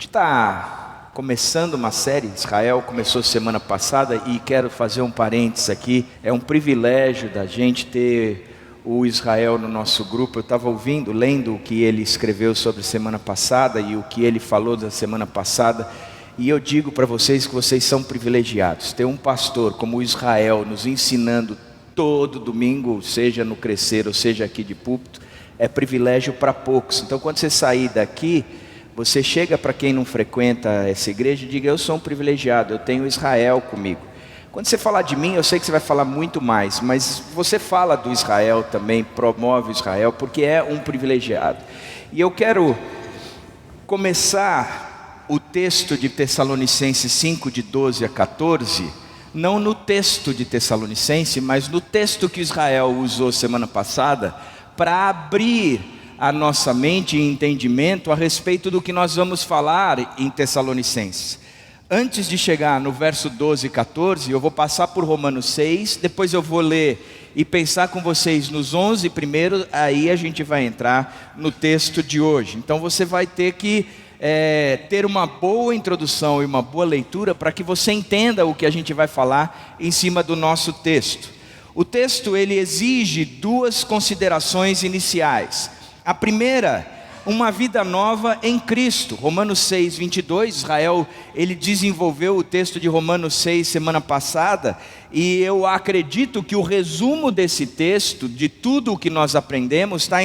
gente está começando uma série, Israel começou semana passada e quero fazer um parênteses aqui. É um privilégio da gente ter o Israel no nosso grupo. Eu estava lendo o que ele escreveu sobre semana passada e o que ele falou da semana passada. E eu digo para vocês que vocês são privilegiados. Ter um pastor como o Israel nos ensinando todo domingo, seja no Crescer ou seja aqui de púlpito, é privilégio para poucos. Então quando você sair daqui, você chega para quem não frequenta essa igreja e diga: eu sou um privilegiado, eu tenho Israel comigo. Quando você falar de mim, eu sei que você vai falar muito mais, mas você fala do Israel também, promove o Israel, porque é um privilegiado. E eu quero começar o texto de Tessalonicenses 5, de 12 a 14, não no texto de Tessalonicenses, mas no texto que Israel usou semana passada, para abrir a nossa mente e entendimento a respeito do que nós vamos falar em Tessalonicenses. Antes de chegar no verso 12 e 14, eu vou passar por Romanos 6, depois eu vou ler e pensar com vocês nos 11 primeiro, aí a gente vai entrar no texto de hoje. Então você vai ter que ter uma boa introdução e uma boa leitura para que você entenda o que a gente vai falar em cima do nosso texto. O texto ele exige duas considerações iniciais. A primeira, uma vida nova em Cristo. Romanos 6, 22, Israel, ele desenvolveu o texto de Romanos 6 semana passada, e eu acredito que o resumo desse texto, de tudo o que nós aprendemos, está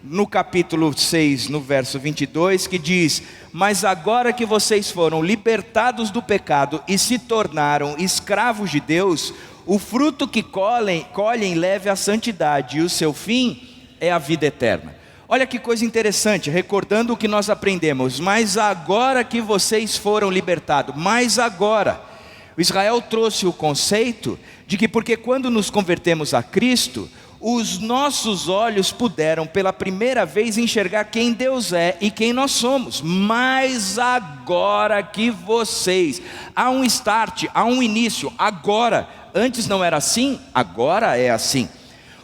no capítulo 6, no verso 22, que diz: mas agora que vocês foram libertados do pecado e se tornaram escravos de Deus, o fruto que colhem leve à santidade, e o seu fim é a vida eterna. Olha que coisa interessante, recordando o que nós aprendemos. Mas agora que vocês foram libertados, mas agora, o Israel trouxe o conceito de que porque quando nos convertemos a Cristo, os nossos olhos puderam pela primeira vez enxergar quem Deus é e quem nós somos. Mas agora que vocês, há um start, há um início, agora, antes não era assim, agora é assim.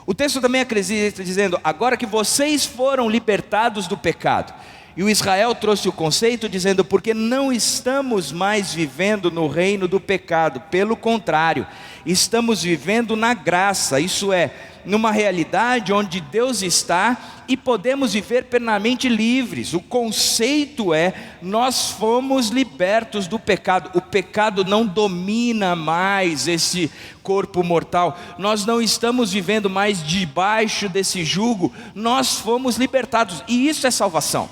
O texto também acrescenta dizendo: agora que vocês foram libertados do pecado. E o Israel trouxe o conceito dizendo: porque não estamos mais vivendo no reino do pecado, pelo contrário, estamos vivendo na graça, isso é, numa realidade onde Deus está e podemos viver plenamente livres. O conceito é: nós fomos libertos do pecado, o pecado não domina mais esse corpo mortal, nós não estamos vivendo mais debaixo desse jugo, nós fomos libertados, e isso é salvação.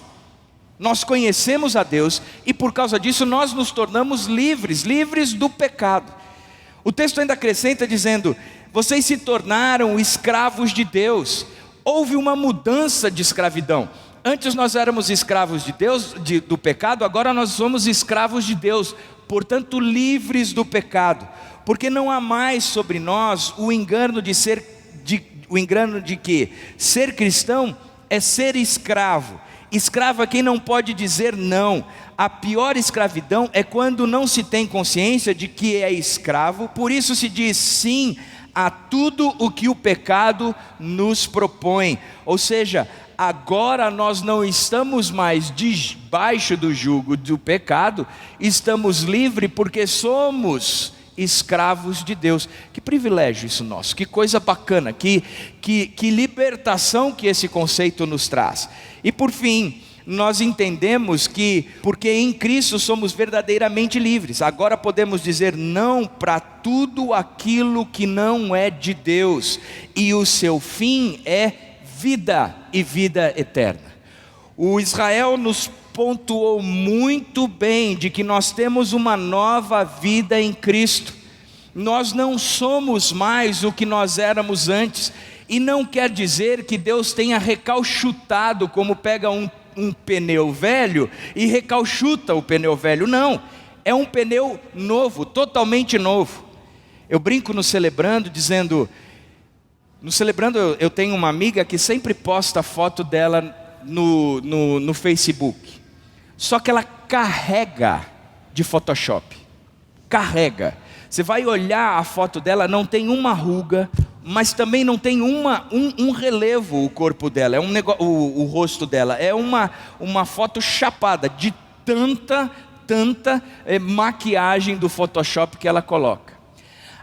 Nós conhecemos a Deus e por causa disso nós nos tornamos livres do pecado. O texto ainda acrescenta dizendo: vocês se tornaram escravos de Deus. Houve uma mudança de escravidão. Antes nós éramos escravos de Deus, do pecado, agora nós somos escravos de Deus, portanto livres do pecado, porque não há mais sobre nós o engano de que ser cristão é ser escravo. Escravo é quem não pode dizer não. A pior escravidão é quando não se tem consciência de que é escravo, por isso se diz sim a tudo o que o pecado nos propõe. Ou seja, agora nós não estamos mais debaixo do jugo do pecado, estamos livres porque somos escravos de Deus. Que privilégio isso nosso, que coisa bacana, que libertação que esse conceito nos traz. E por fim, nós entendemos que porque em Cristo somos verdadeiramente livres, agora podemos dizer não para tudo aquilo que não é de Deus, e o seu fim é vida e vida eterna. O Israel nos pontuou muito bem de que nós temos uma nova vida em Cristo. Nós não somos mais o que nós éramos antes, e não quer dizer que Deus tenha recalchutado, como pega um pneu velho e recalchuta o pneu velho. Não, é um pneu novo, totalmente novo. Eu brinco no Celebrando dizendo, no Celebrando eu tenho uma amiga que sempre posta foto dela no Facebook, só que ela carrega de Photoshop, carrega. Você vai olhar a foto dela, não tem uma ruga, mas também não tem um relevo o corpo dela, o rosto dela, é uma foto chapada, de tanta maquiagem do Photoshop que ela coloca.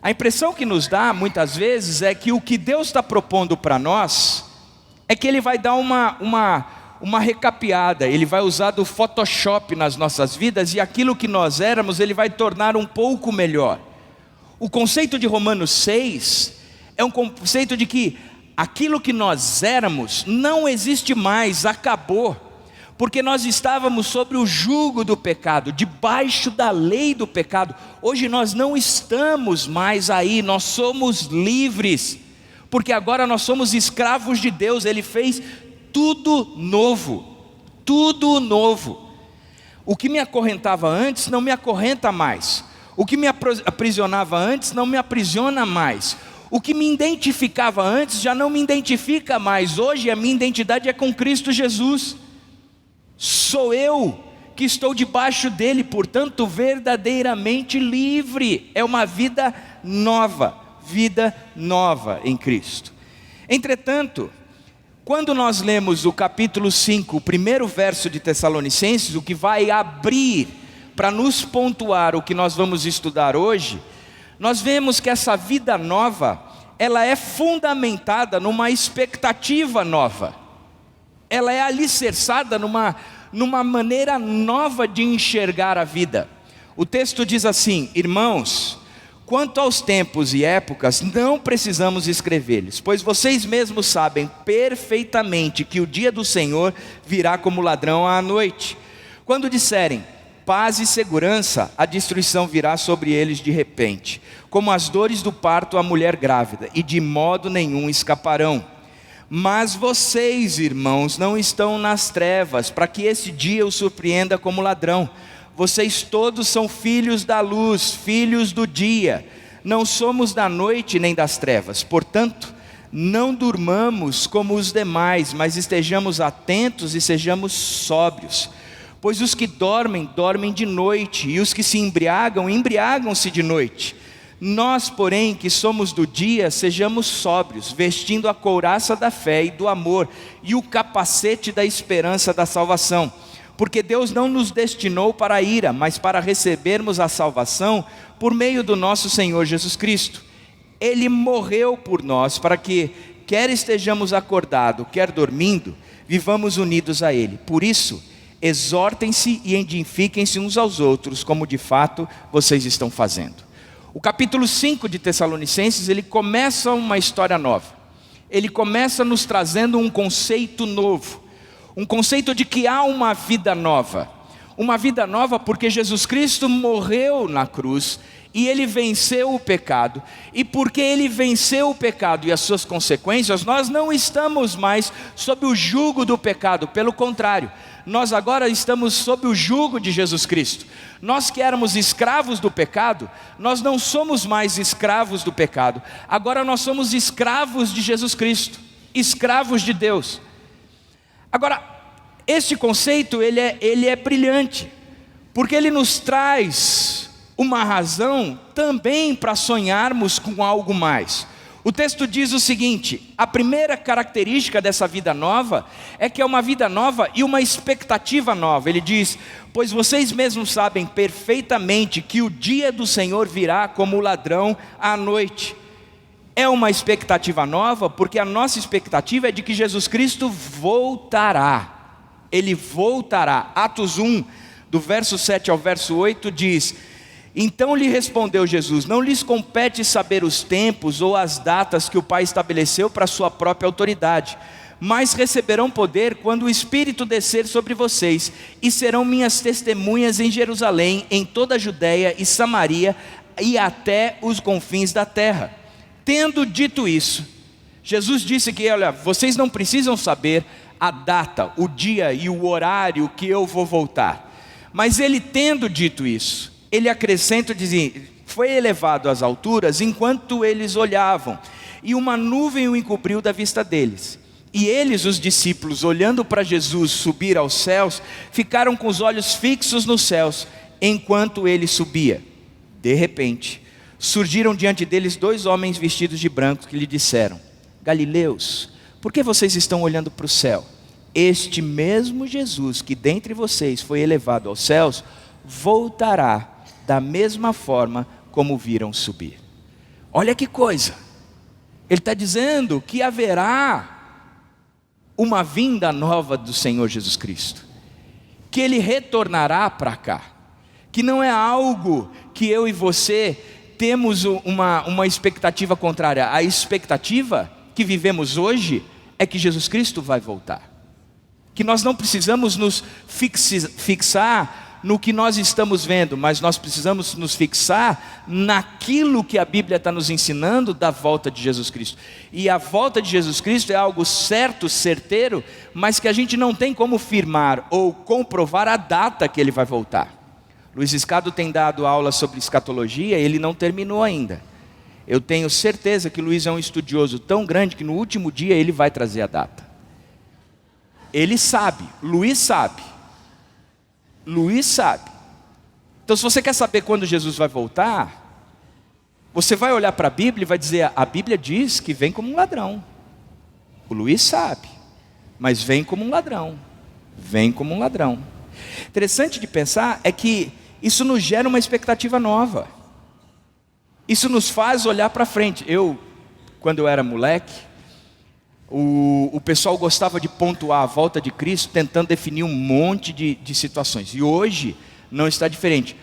A impressão que nos dá, muitas vezes, é que o que Deus está propondo para nós, é que Ele vai dar uma recapeada, Ele vai usar do Photoshop nas nossas vidas, e aquilo que nós éramos, Ele vai tornar um pouco melhor. O conceito de Romanos 6, é um conceito de que aquilo que nós éramos, não existe mais, acabou. Porque nós estávamos sobre o jugo do pecado, debaixo da lei do pecado. Hoje nós não estamos mais aí, nós somos livres, porque agora nós somos escravos de Deus. Ele fez tudo novo, tudo novo. O que me acorrentava antes não me acorrenta mais, o que me aprisionava antes não me aprisiona mais, o que me identificava antes já não me identifica mais. Hoje a minha identidade é com Cristo Jesus. Sou eu que estou debaixo dele, portanto verdadeiramente livre. É uma vida nova em Cristo. Entretanto, quando nós lemos o capítulo 5, o primeiro verso de Tessalonicenses, o que vai abrir para nos pontuar o que nós vamos estudar hoje, nós vemos que essa vida nova, ela é fundamentada numa expectativa nova. Ela é alicerçada numa maneira nova de enxergar a vida. O texto diz assim: irmãos, quanto aos tempos e épocas, não precisamos escrever-lhes, pois vocês mesmos sabem perfeitamente que o dia do Senhor virá como ladrão à noite. Quando disserem paz e segurança, a destruição virá sobre eles de repente, como as dores do parto à mulher grávida, e de modo nenhum escaparão. Mas vocês, irmãos, não estão nas trevas, para que esse dia os surpreenda como ladrão. Vocês todos são filhos da luz, filhos do dia. Não somos da noite nem das trevas. Portanto, não durmamos como os demais, mas estejamos atentos e sejamos sóbrios. Pois os que dormem, dormem de noite, e os que se embriagam, embriagam-se de noite. Nós, porém, que somos do dia, sejamos sóbrios, vestindo a couraça da fé e do amor, e o capacete da esperança da salvação. Porque Deus não nos destinou para a ira, mas para recebermos a salvação por meio do nosso Senhor Jesus Cristo. Ele morreu por nós, para que, quer estejamos acordados, quer dormindo, vivamos unidos a Ele. Por isso, exortem-se e edifiquem-se uns aos outros, como de fato vocês estão fazendo. O capítulo 5 de Tessalonicenses, ele começa uma história nova. Ele começa nos trazendo um conceito novo. Um conceito de que há uma vida nova. Uma vida nova porque Jesus Cristo morreu na cruz e Ele venceu o pecado. E porque Ele venceu o pecado e as suas consequências, nós não estamos mais sob o jugo do pecado. Pelo contrário, nós agora estamos sob o jugo de Jesus Cristo. Nós que éramos escravos do pecado, nós não somos mais escravos do pecado. Agora nós somos escravos de Jesus Cristo, escravos de Deus. Agora, este conceito ele é brilhante, porque ele nos traz uma razão também para sonharmos com algo mais. O texto diz o seguinte: a primeira característica dessa vida nova é que é uma vida nova e uma expectativa nova. Ele diz: pois vocês mesmos sabem perfeitamente que o dia do Senhor virá como ladrão à noite. É uma expectativa nova, porque a nossa expectativa é de que Jesus Cristo voltará. Ele voltará. Atos 1, do verso 7 ao verso 8 diz: então lhe respondeu Jesus: não lhes compete saber os tempos ou as datas que o Pai estabeleceu para a sua própria autoridade, mas receberão poder quando o Espírito descer sobre vocês, e serão minhas testemunhas em Jerusalém, em toda a Judeia e Samaria, e até os confins da terra. Tendo dito isso, Jesus disse que, olha, vocês não precisam saber a data, o dia e o horário que eu vou voltar. Mas ele, tendo dito isso, ele acrescenta, dizendo: foi elevado às alturas enquanto eles olhavam, e uma nuvem o encobriu da vista deles. E eles, os discípulos, olhando para Jesus subir aos céus, ficaram com os olhos fixos nos céus, enquanto ele subia. De repente, surgiram diante deles 2 homens vestidos de branco, que lhe disseram: Galileus, por que vocês estão olhando para o céu? este mesmo Jesus que dentre vocês foi elevado aos céus, voltará da mesma forma como viram subir. Olha que coisa, ele está dizendo que haverá uma vinda nova do Senhor Jesus Cristo, que Ele retornará para cá, que não é algo que eu e você temos uma expectativa contrária. A expectativa que vivemos hoje é que Jesus Cristo vai voltar, que nós não precisamos nos fixar no que nós estamos vendo, mas nós precisamos nos fixar naquilo que a Bíblia está nos ensinando da volta de Jesus Cristo. E a volta de Jesus Cristo é algo certo, certeiro, mas que a gente não tem como firmar ou comprovar a data que Ele vai voltar. Luiz Escado tem dado aula sobre escatologia, ele não terminou ainda. Eu tenho certeza que Luiz é um estudioso tão grande que no último dia ele vai trazer a data. Ele sabe, Luiz sabe. Luiz sabe. Então, se você quer saber quando Jesus vai voltar, você vai olhar para a Bíblia e vai dizer: a Bíblia diz que vem como um ladrão. O Luiz sabe, mas vem como um ladrão. Vem como um ladrão. Interessante de pensar é que isso nos gera uma expectativa nova. Isso nos faz olhar para frente. Quando eu era moleque, o pessoal gostava de pontuar a volta de Cristo, tentando definir um monte de situações. E hoje não está diferente.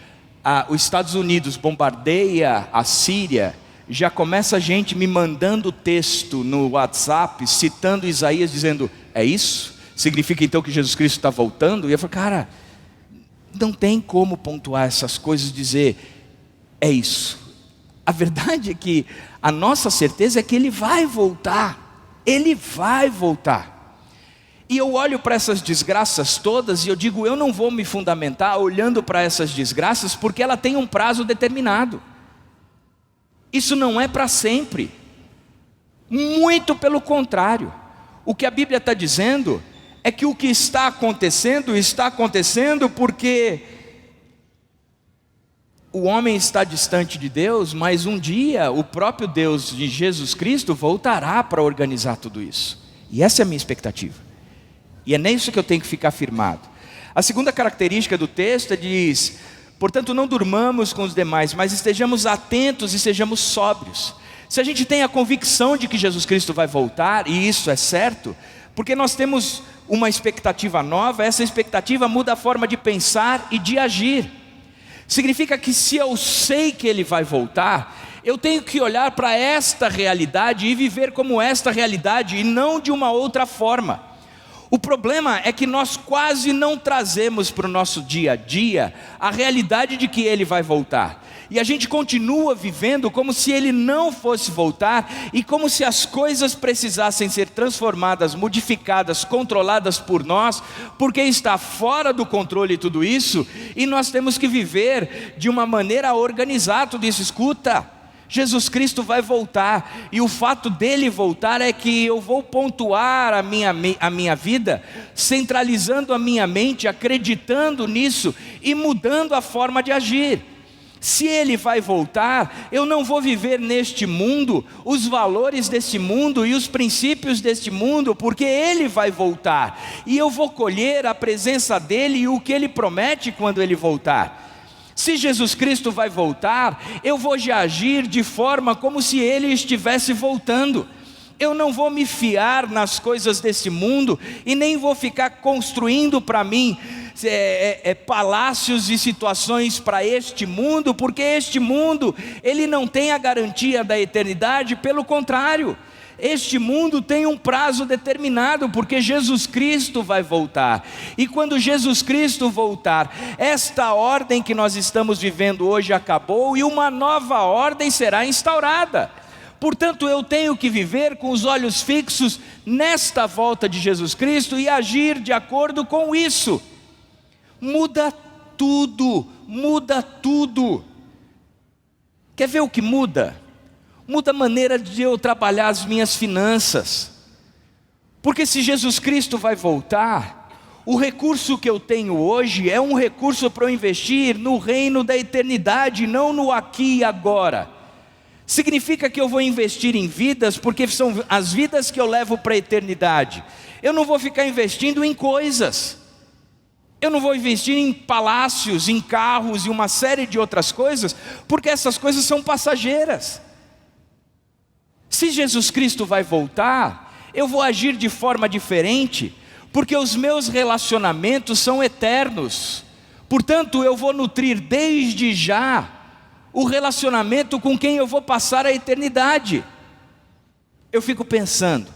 Os Estados Unidos bombardeia a Síria, já começa a gente me mandando texto no WhatsApp, citando Isaías, dizendo: é isso? Significa então que Jesus Cristo está voltando? E eu falo: cara, não tem como pontuar essas coisas e dizer: é isso. A verdade é que a nossa certeza é que Ele vai voltar. Ele vai voltar. E eu olho para essas desgraças todas e eu digo: eu não vou me fundamentar olhando para essas desgraças, porque ela tem um prazo determinado. Isso não é para sempre. Muito pelo contrário. O que a Bíblia está dizendo é que o que está acontecendo porque o homem está distante de Deus, mas um dia o próprio Deus de Jesus Cristo voltará para organizar tudo isso. E essa é a minha expectativa. E é nisso que eu tenho que ficar firmado. A segunda característica do texto diz: portanto, não durmamos com os demais, mas estejamos atentos e sejamos sóbrios. Se a gente tem a convicção de que Jesus Cristo vai voltar, e isso é certo, porque nós temos uma expectativa nova, essa expectativa muda a forma de pensar e de agir. Significa que se eu sei que Ele vai voltar, eu tenho que olhar para esta realidade e viver como esta realidade e não de uma outra forma. O problema é que nós quase não trazemos para o nosso dia a dia a realidade de que Ele vai voltar. E a gente continua vivendo como se Ele não fosse voltar e como se as coisas precisassem ser transformadas, modificadas, controladas por nós, porque está fora do controle tudo isso, e nós temos que viver de uma maneira a organizar tudo isso. Escuta, Jesus Cristo vai voltar, e o fato dele voltar é que eu vou pontuar a minha vida, centralizando a minha mente, acreditando nisso e mudando a forma de agir. Se Ele vai voltar, eu não vou viver neste mundo os valores deste mundo e os princípios deste mundo, porque Ele vai voltar, e eu vou colher a presença dEle e o que Ele promete quando Ele voltar. Se Jesus Cristo vai voltar, eu vou agir de forma como se Ele estivesse voltando. Eu não vou me fiar nas coisas desse mundo e nem vou ficar construindo para mim palácios e situações para este mundo, porque este mundo, ele não tem a garantia da eternidade. Pelo contrário, este mundo tem um prazo determinado, porque Jesus Cristo vai voltar. E quando Jesus Cristo voltar, esta ordem que nós estamos vivendo hoje acabou e uma nova ordem será instaurada. Portanto, eu tenho que viver com os olhos fixos nesta volta de Jesus Cristo e agir de acordo com isso. Muda tudo, muda tudo. Quer ver o que muda? Muda a maneira de eu trabalhar as minhas finanças. Porque se Jesus Cristo vai voltar, o recurso que eu tenho hoje é um recurso para eu investir no reino da eternidade, não no aqui e agora. Significa que eu vou investir em vidas, porque são as vidas que eu levo para a eternidade. Eu não vou ficar investindo em coisas. Eu não vou investir em palácios, em carros e uma série de outras coisas, porque essas coisas são passageiras. Se Jesus Cristo vai voltar, eu vou agir de forma diferente, porque os meus relacionamentos são eternos. Portanto, eu vou nutrir desde já o relacionamento com quem eu vou passar a eternidade. Eu fico pensando,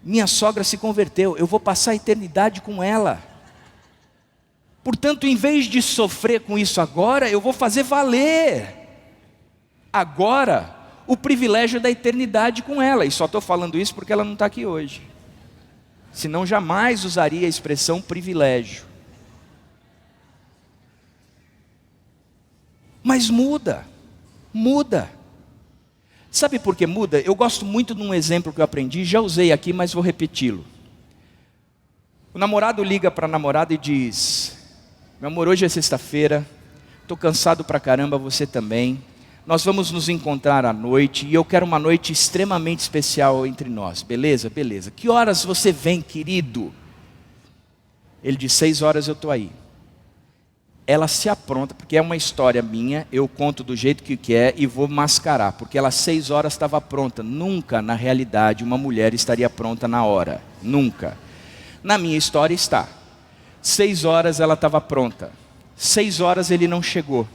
minha sogra se converteu, eu vou passar a eternidade com ela. Portanto, em vez de sofrer com isso agora, eu vou fazer valer agora o privilégio da eternidade com ela. E só estou falando isso porque ela não está aqui hoje. Senão jamais usaria a expressão privilégio. Mas muda. Sabe por que muda? Eu gosto muito de um exemplo que eu aprendi, já usei aqui, mas vou repeti-lo. O namorado liga para a namorada e diz: meu amor, hoje é sexta-feira, estou cansado pra caramba, você também. Nós vamos nos encontrar à noite e eu quero uma noite extremamente especial entre nós, beleza? Beleza. Que horas você vem, querido? Ele diz: 6 horas eu estou aí. Ela se apronta, porque é uma história minha, eu conto do jeito que quer e vou mascarar, porque ela às 6 horas estava pronta. Nunca, na realidade, uma mulher estaria pronta na hora, nunca. Na minha história está, 6 horas ela estava pronta, 6 horas ele não chegou,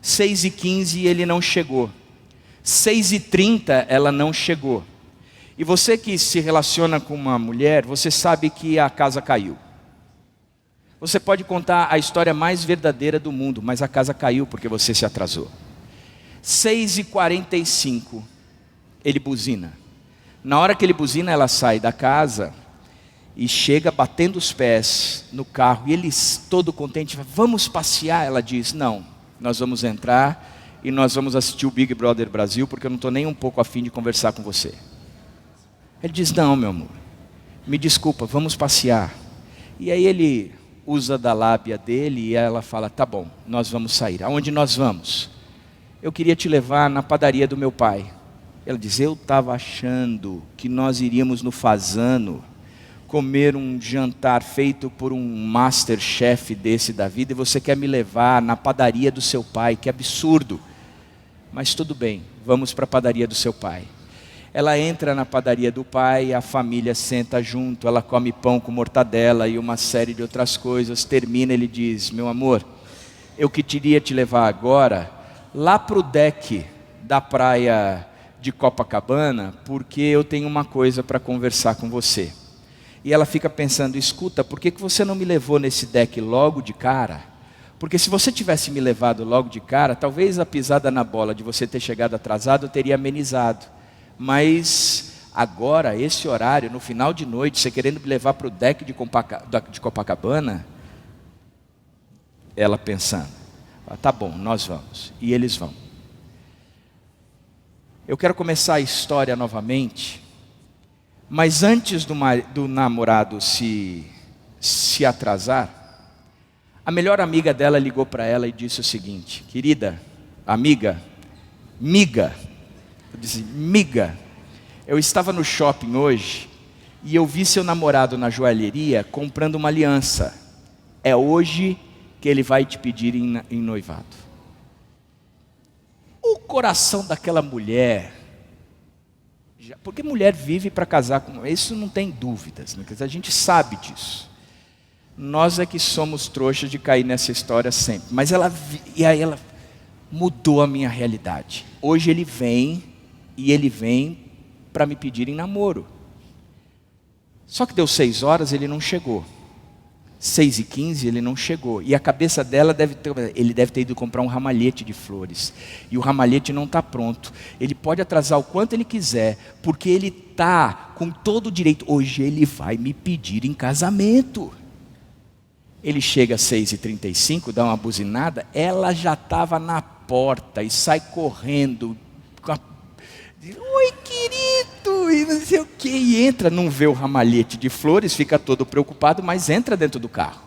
6h15 ele não chegou, 6h30 ela não chegou. E você que se relaciona com uma mulher, você sabe que a casa caiu. Você pode contar a história mais verdadeira do mundo, mas a casa caiu porque você se atrasou. 6h45, ele buzina. Na hora que ele buzina, ela sai da casa e chega batendo os pés no carro. E ele todo contente, vamos passear? Ela diz: não, nós vamos entrar e nós vamos assistir o Big Brother Brasil, porque eu não estou nem um pouco afim de conversar com você. Ele diz: não, meu amor, me desculpa, vamos passear. E aí ele usa da lábia dele e ela fala: tá bom, nós vamos sair. Aonde nós vamos? Eu queria te levar na padaria do meu pai. Ela diz: eu estava achando que nós iríamos no Fazano comer um jantar feito por um master chef desse da vida, e você quer me levar na padaria do seu pai, que absurdo. Mas tudo bem, vamos para a padaria do seu pai. Ela entra na padaria do pai, a família senta junto, ela come pão com mortadela e uma série de outras coisas. Termina, ele diz: meu amor, eu queria te levar agora lá para o deck da praia de Copacabana, porque eu tenho uma coisa para conversar com você. E ela fica pensando: escuta, por que você não me levou nesse deck logo de cara? Porque se você tivesse me levado logo de cara, talvez a pisada na bola de você ter chegado atrasado eu teria amenizado. Mas agora, esse horário, no final de noite, você querendo me levar para o deck de Copacabana? Ela pensando: tá bom, nós vamos. E eles vão. Eu quero começar a história novamente, mas antes do namorado se atrasar, a melhor amiga dela ligou para ela e disse o seguinte: querida, amiga, miga. Eu disse: miga, eu estava no shopping hoje e eu vi seu namorado na joalheria comprando uma aliança. É hoje que ele vai te pedir em noivado. O coração daquela mulher, porque mulher vive para casar com isso, não tem dúvidas, né? A gente sabe disso. Nós é que somos trouxas de cair nessa história sempre. Mas ela mudou a minha realidade. Hoje ele vem para me pedir em namoro. Só que deu 6 horas, ele não chegou. 6h15 ele não chegou. E a cabeça dela ele deve ter ido comprar um ramalhete de flores. E o ramalhete não está pronto. Ele pode atrasar o quanto ele quiser, porque ele está com todo o direito. Hoje ele vai me pedir em casamento. Ele chega às 6h35, dá uma buzinada, ela já estava na porta e sai correndo. Oi, querido, e não sei o que. E entra, não vê o ramalhete de flores, fica todo preocupado, mas entra dentro do carro.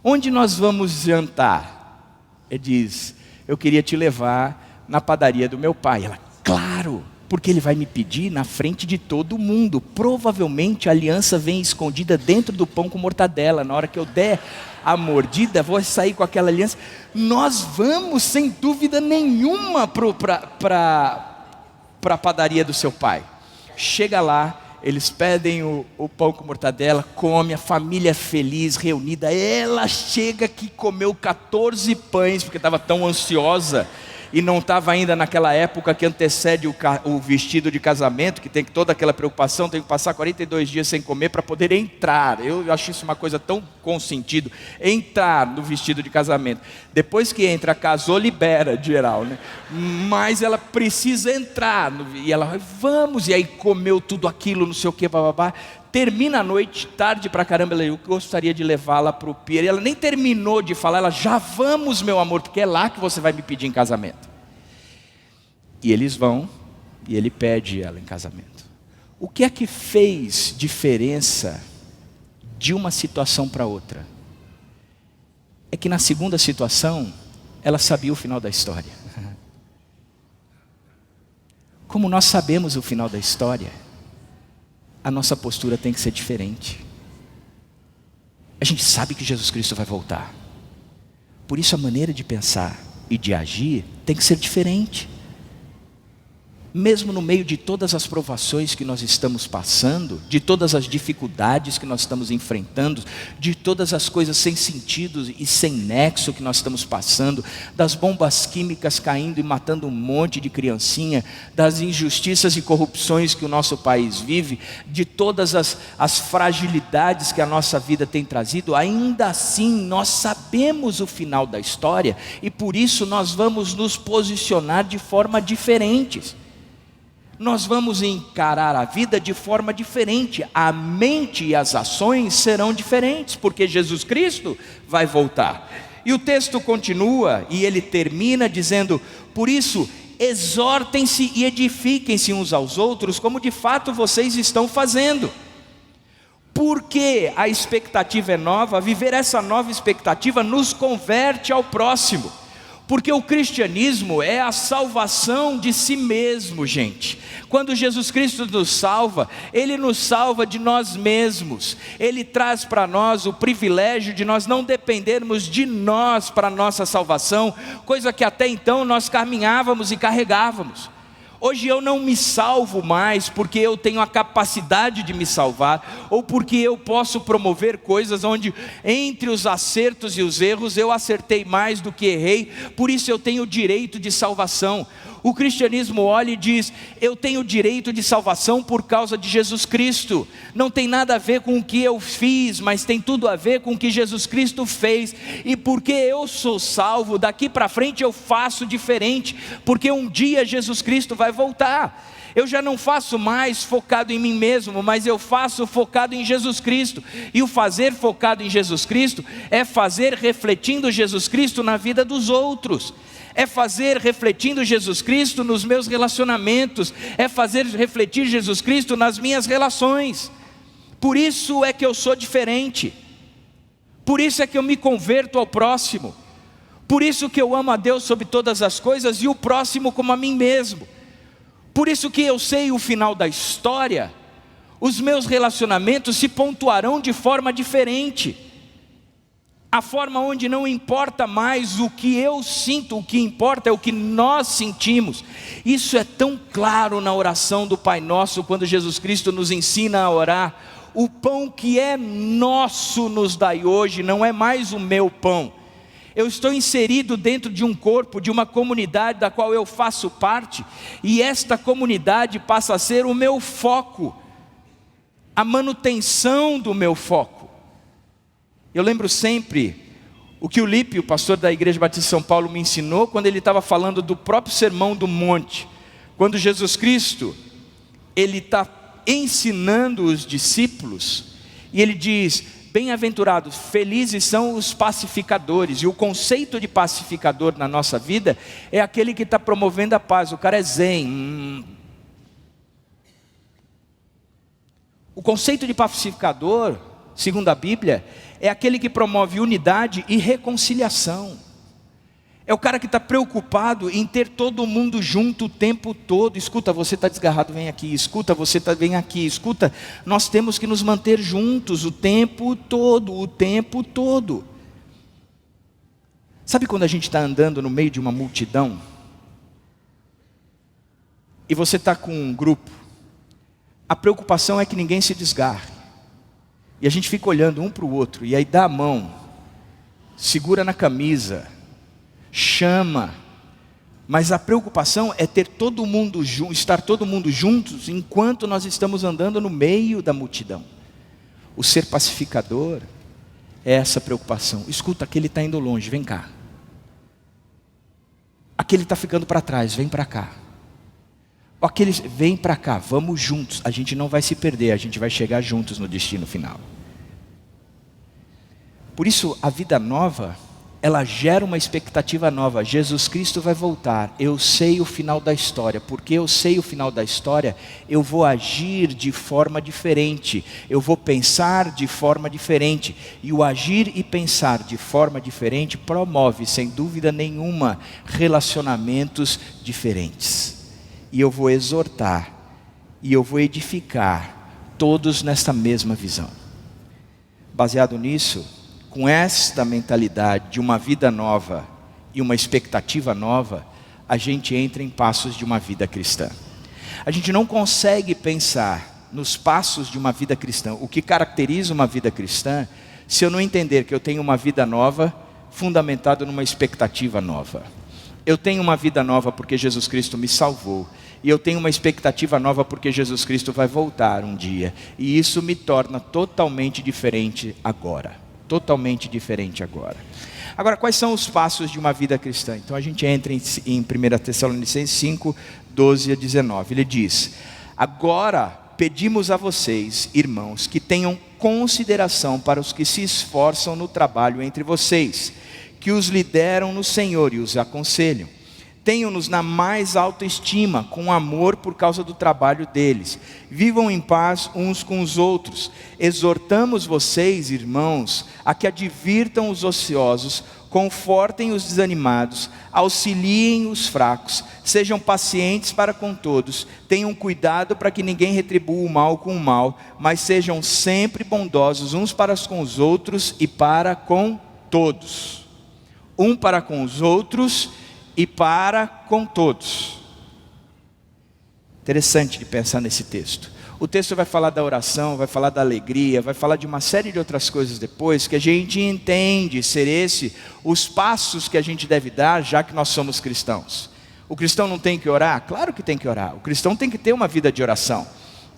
Onde nós vamos jantar? Ele diz: eu queria te levar na padaria do meu pai. Ela, claro, porque ele vai me pedir na frente de todo mundo. Provavelmente a aliança vem escondida dentro do pão com mortadela. Na hora que eu der a mordida, vou sair com aquela aliança. Nós vamos, sem dúvida nenhuma, para a padaria do seu pai. Chega lá, eles pedem o pão com mortadela, come, a família feliz, reunida. Ela chega que comeu 14 pães, porque estava tão ansiosa. E não estava ainda naquela época que antecede o vestido de casamento, que tem toda aquela preocupação, tem que passar 42 dias sem comer para poder entrar. Eu acho isso uma coisa tão com sentido, entrar no vestido de casamento. Depois que entra, casou, libera de geral, né? Mas ela precisa entrar, e ela vai, vamos, e aí comeu tudo aquilo, não sei o que, bababá. Termina a noite, tarde pra caramba, eu gostaria de levá-la para o pier. E ela nem terminou de falar, ela, já vamos, meu amor, porque é lá que você vai me pedir em casamento. E eles vão, e ele pede ela em casamento. O que é que fez diferença de uma situação para outra? É que na segunda situação, ela sabia o final da história. Como nós sabemos o final da história, a nossa postura tem que ser diferente. A gente sabe que Jesus Cristo vai voltar. Por isso a maneira de pensar e de agir tem que ser diferente. Mesmo no meio de todas as provações que nós estamos passando, de todas as dificuldades que nós estamos enfrentando, de todas as coisas sem sentido e sem nexo que nós estamos passando, das bombas químicas caindo e matando um monte de criancinha, das injustiças e corrupções que o nosso país vive, de todas as fragilidades que a nossa vida tem trazido, ainda assim nós sabemos o final da história e por isso nós vamos nos posicionar de forma diferente. Nós vamos encarar a vida de forma diferente, a mente e as ações serão diferentes, porque Jesus Cristo vai voltar. E o texto continua, e ele termina dizendo, por isso, exortem-se e edifiquem-se uns aos outros, como de fato vocês estão fazendo. Porque a expectativa é nova, viver essa nova expectativa nos converte ao próximo. Porque o cristianismo é a salvação de si mesmo, gente. Quando Jesus Cristo nos salva, Ele nos salva de nós mesmos. Ele traz para nós o privilégio de nós não dependermos de nós para a nossa salvação, coisa que até então nós caminhávamos e carregávamos. Hoje eu não me salvo mais porque eu tenho a capacidade de me salvar, ou porque eu posso promover coisas onde entre os acertos e os erros eu acertei mais do que errei, por isso eu tenho o direito de salvação. O cristianismo olha e diz, eu tenho direito de salvação por causa de Jesus Cristo. Não tem nada a ver com o que eu fiz, mas tem tudo a ver com o que Jesus Cristo fez. E porque eu sou salvo, daqui para frente eu faço diferente, porque um dia Jesus Cristo vai voltar. Eu já não faço mais focado em mim mesmo, mas eu faço focado em Jesus Cristo. E o fazer focado em Jesus Cristo é fazer refletindo Jesus Cristo na vida dos outros. É fazer refletindo Jesus Cristo nos meus relacionamentos, é fazer refletir Jesus Cristo nas minhas relações. Por isso é que eu sou diferente, por isso é que eu me converto ao próximo, por isso que eu amo a Deus sobre todas as coisas e o próximo como a mim mesmo. Por isso que eu sei o final da história, os meus relacionamentos se pontuarão de forma diferente. A forma onde não importa mais o que eu sinto, o que importa é o que nós sentimos. Isso é tão claro na oração do Pai Nosso, quando Jesus Cristo nos ensina a orar. O pão que é nosso nos dai hoje, não é mais o meu pão. Eu estou inserido dentro de um corpo, de uma comunidade da qual eu faço parte, e esta comunidade passa a ser o meu foco, a manutenção do meu foco. Eu lembro sempre o que o Lípio, pastor da Igreja Batista de São Paulo, me ensinou quando ele estava falando do próprio Sermão do Monte. Quando Jesus Cristo, ele está ensinando os discípulos, e ele diz, bem-aventurados, felizes são os pacificadores. E o conceito de pacificador na nossa vida é aquele que está promovendo a paz. O cara é zen. O conceito de pacificador, segundo a Bíblia, é aquele que promove unidade e reconciliação. É o cara que está preocupado em ter todo mundo junto o tempo todo. Escuta, você está desgarrado, vem aqui. Escuta, você vem aqui. Escuta, nós temos que nos manter juntos o tempo todo, o tempo todo. Sabe quando a gente está andando no meio de uma multidão? E você está com um grupo. A preocupação é que ninguém se desgarre. E a gente fica olhando um para o outro. E aí dá a mão, segura na camisa, chama. Mas a preocupação é ter todo mundo estar todo mundo juntos enquanto nós estamos andando no meio da multidão. O ser pacificador é essa preocupação. Escuta, aquele está indo longe, vem cá. Aquele está ficando para trás, vem para cá. Aquele, vem para cá, vamos juntos. A gente não vai se perder, a gente vai chegar juntos no destino final. Por isso, a vida nova, ela gera uma expectativa nova. Jesus Cristo vai voltar. Eu sei o final da história. Porque eu sei o final da história, eu vou agir de forma diferente. Eu vou pensar de forma diferente. E o agir e pensar de forma diferente promove, sem dúvida nenhuma, relacionamentos diferentes. E eu vou exortar, e eu vou edificar todos nesta mesma visão. Baseado nisso, com esta mentalidade de uma vida nova e uma expectativa nova, a gente entra em passos de uma vida cristã. A gente não consegue pensar nos passos de uma vida cristã, o que caracteriza uma vida cristã, se eu não entender que eu tenho uma vida nova, fundamentada numa expectativa nova. Eu tenho uma vida nova porque Jesus Cristo me salvou. E eu tenho uma expectativa nova porque Jesus Cristo vai voltar um dia. E isso me torna totalmente diferente agora. Totalmente diferente agora. Agora, quais são os passos de uma vida cristã? Então a gente entra em 1 Tessalonicenses 5, 12 a 19. Ele diz: agora pedimos a vocês, irmãos, que tenham consideração para os que se esforçam no trabalho entre vocês, que os lideram no Senhor e os aconselham. Tenham-nos na mais alta estima, com amor por causa do trabalho deles. Vivam em paz uns com os outros. Exortamos vocês, irmãos, a que advirtam os ociosos, confortem os desanimados, auxiliem os fracos, sejam pacientes para com todos, tenham cuidado para que ninguém retribua o mal com o mal, mas sejam sempre bondosos uns para com os outros e para com todos. Um para com os outros e para com todos. Interessante de pensar nesse texto. O texto vai falar da oração, vai falar da alegria, vai falar de uma série de outras coisas depois, que a gente entende ser esse os passos que a gente deve dar, já que nós somos cristãos. O cristão não tem que orar? Claro que tem que orar. O cristão tem que ter uma vida de oração.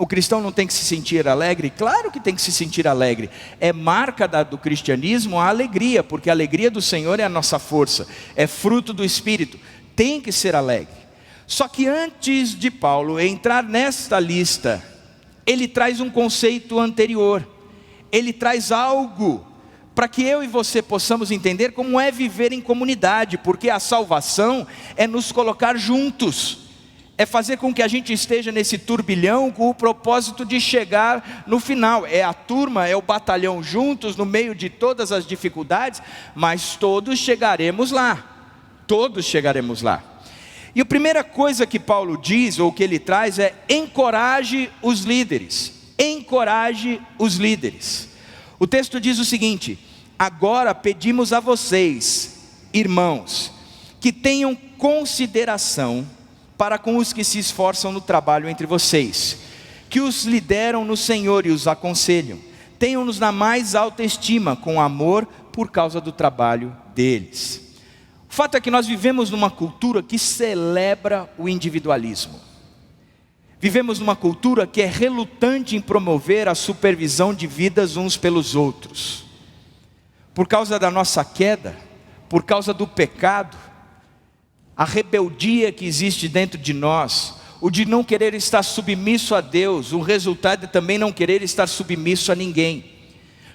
O cristão não tem que se sentir alegre? Claro que tem que se sentir alegre. É marca do cristianismo a alegria, porque a alegria do Senhor é a nossa força, é fruto do Espírito. Tem que ser alegre. Só que antes de Paulo entrar nesta lista, ele traz um conceito anterior. Ele traz algo para que eu e você possamos entender como é viver em comunidade, porque a salvação é nos colocar juntos. É fazer com que a gente esteja nesse turbilhão com o propósito de chegar no final. É a turma, é o batalhão juntos no meio de todas as dificuldades, mas todos chegaremos lá. Todos chegaremos lá. E a primeira coisa que Paulo diz, ou que ele traz, é: encoraje os líderes. Encoraje os líderes. O texto diz o seguinte: agora pedimos a vocês, irmãos, que tenham consideração para com os que se esforçam no trabalho entre vocês, que os lideram no Senhor e os aconselham. Tenham-nos na mais alta estima, com amor por causa do trabalho deles. O fato é que nós vivemos numa cultura que celebra o individualismo. Vivemos numa cultura que é relutante em promover a supervisão de vidas uns pelos outros. Por causa da nossa queda, por causa do pecado, a rebeldia que existe dentro de nós, o de não querer estar submisso a Deus, o resultado é também não querer estar submisso a ninguém.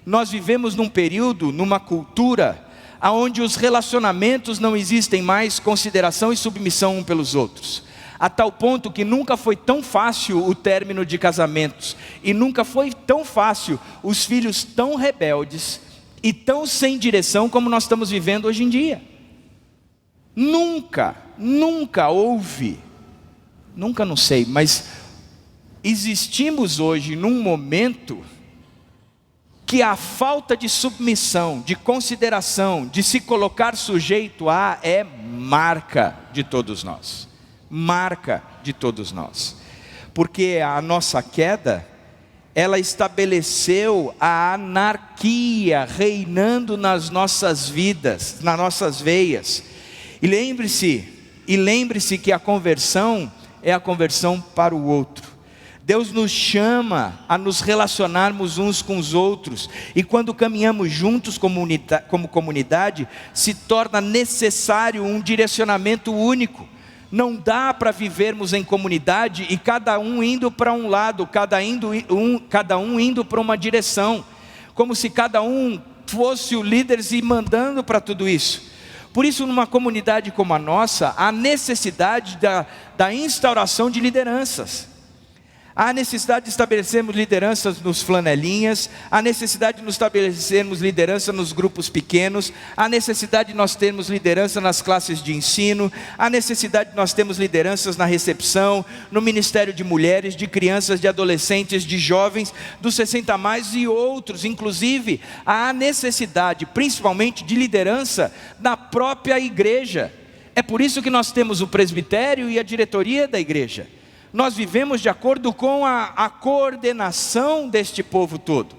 Nós vivemos num período, numa cultura, onde os relacionamentos não existem mais consideração e submissão um pelos outros. A tal ponto que nunca foi tão fácil o término de casamentos, e nunca foi tão fácil os filhos tão rebeldes e tão sem direção como nós estamos vivendo hoje em dia. Nunca houve, nunca não sei, mas existimos hoje num momento que a falta de submissão, de consideração, de se colocar sujeito a, é marca de todos nós. Marca de todos nós. Porque a nossa queda, ela estabeleceu a anarquia reinando nas nossas vidas, nas nossas veias. E lembre-se que a conversão é a conversão para o outro. Deus nos chama a nos relacionarmos uns com os outros, e quando caminhamos juntos como comunidade, se torna necessário um direcionamento único. Não dá para vivermos em comunidade e cada um indo para um lado, cada um indo para uma direção, como se cada um fosse o líder e mandando para tudo isso. Por isso, numa comunidade como a nossa, há necessidade da instauração de lideranças. Há necessidade de estabelecermos lideranças nos flanelinhas, há necessidade de nos estabelecermos liderança nos grupos pequenos, há necessidade de nós termos liderança nas classes de ensino, há necessidade de nós termos lideranças na recepção, no ministério de mulheres, de crianças, de adolescentes, de jovens, dos 60 a mais e outros. Inclusive, há necessidade, principalmente, de liderança na própria igreja. É por isso que nós temos o presbitério e a diretoria da igreja. Nós vivemos de acordo com a coordenação deste povo todo.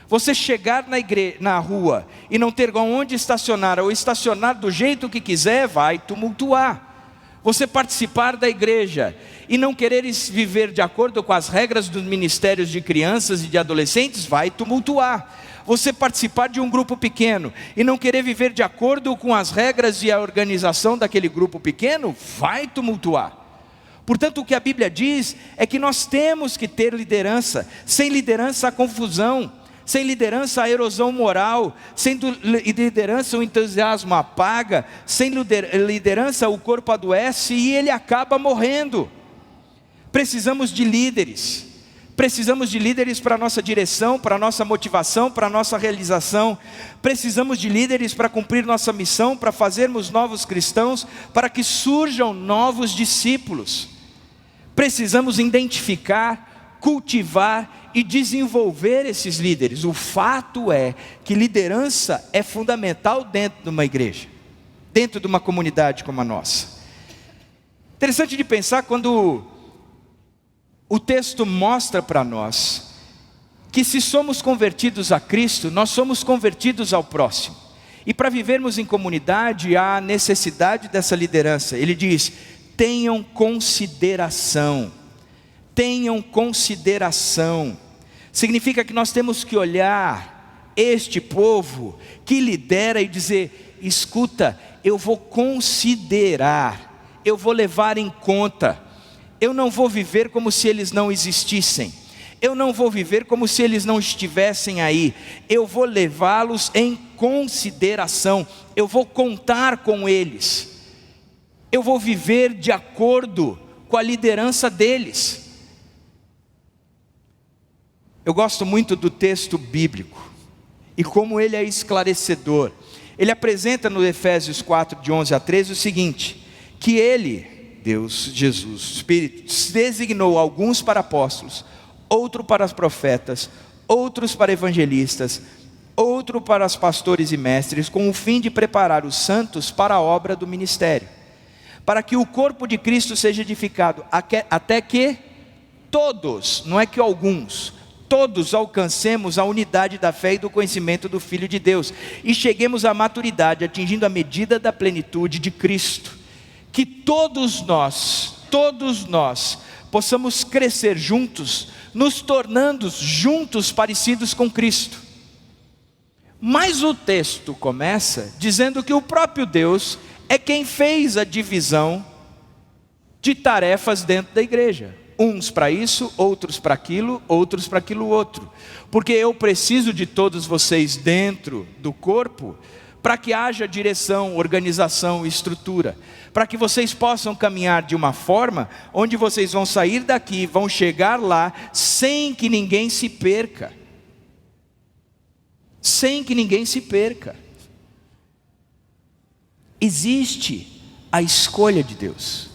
Você chegar na rua e não ter onde estacionar, ou estacionar do jeito que quiser, vai tumultuar. Você participar da igreja e não querer viver de acordo com as regras dos ministérios de crianças e de adolescentes, vai tumultuar. Você participar de um grupo pequeno e não querer viver de acordo com as regras e a organização daquele grupo pequeno, vai tumultuar. Portanto, o que a Bíblia diz é que nós temos que ter liderança. Sem liderança há confusão, sem liderança há erosão moral, sem liderança o entusiasmo apaga, sem liderança o corpo adoece e ele acaba morrendo. Precisamos de líderes. Precisamos de líderes para a nossa direção, para a nossa motivação, para a nossa realização. Precisamos de líderes para cumprir nossa missão, para fazermos novos cristãos, para que surjam novos discípulos. Precisamos identificar, cultivar e desenvolver esses líderes. O fato é que liderança é fundamental dentro de uma igreja, dentro de uma comunidade como a nossa. Interessante de pensar quando o texto mostra para nós que se somos convertidos a Cristo, nós somos convertidos ao próximo. E para vivermos em comunidade, há necessidade dessa liderança. Ele diz: tenham consideração. Tenham consideração. Significa que nós temos que olhar este povo que lidera e dizer: escuta, eu vou considerar, eu vou levar em conta. Eu não vou viver como se eles não existissem. Eu não vou viver como se eles não estivessem aí. Eu vou levá-los em consideração. Eu vou contar com eles. Eu vou viver de acordo com a liderança deles. Eu gosto muito do texto bíblico e como ele é esclarecedor. Ele apresenta no Efésios 4, de 11 a 13, o seguinte: que ele, Deus, Jesus, Espírito, designou alguns para apóstolos, outros para profetas, outros para evangelistas, outros para os pastores e mestres, com o fim de preparar os santos para a obra do ministério, para que o corpo de Cristo seja edificado, até que todos, não é que alguns, todos alcancemos a unidade da fé e do conhecimento do Filho de Deus, e cheguemos à maturidade, atingindo a medida da plenitude de Cristo. Que todos nós possamos crescer juntos, nos tornando juntos parecidos com Cristo. Mas o texto começa dizendo que o próprio Deus é quem fez a divisão de tarefas dentro da igreja. Uns para isso, outros para aquilo, outros para aquilo outro. Porque eu preciso de todos vocês dentro do corpo, para que haja direção, organização e estrutura. Para que vocês possam caminhar de uma forma, onde vocês vão sair daqui, vão chegar lá, sem que ninguém se perca. Sem que ninguém se perca. Existe a escolha de Deus,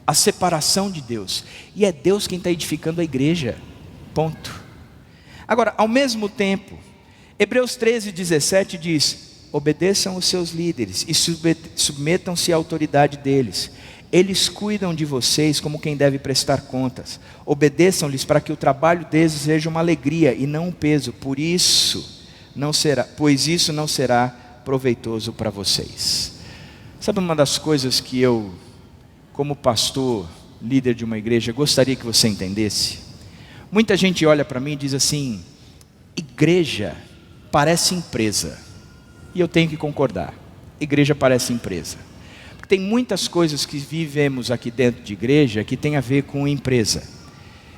a separação de Deus, e é Deus quem está edificando a igreja, ponto. Agora, ao mesmo tempo, Hebreus 13:17 diz: obedeçam os seus líderes e submetam-se à autoridade deles. Eles cuidam de vocês como quem deve prestar contas. Obedeçam-lhes para que o trabalho deles seja uma alegria e não um peso. Pois isso não será proveitoso para vocês. Sabe uma das coisas que eu, como pastor, líder de uma igreja, gostaria que você entendesse? Muita gente olha para mim e diz assim: igreja parece empresa. E eu tenho que concordar, igreja parece empresa. Tem muitas coisas que vivemos aqui dentro de igreja que tem a ver com empresa.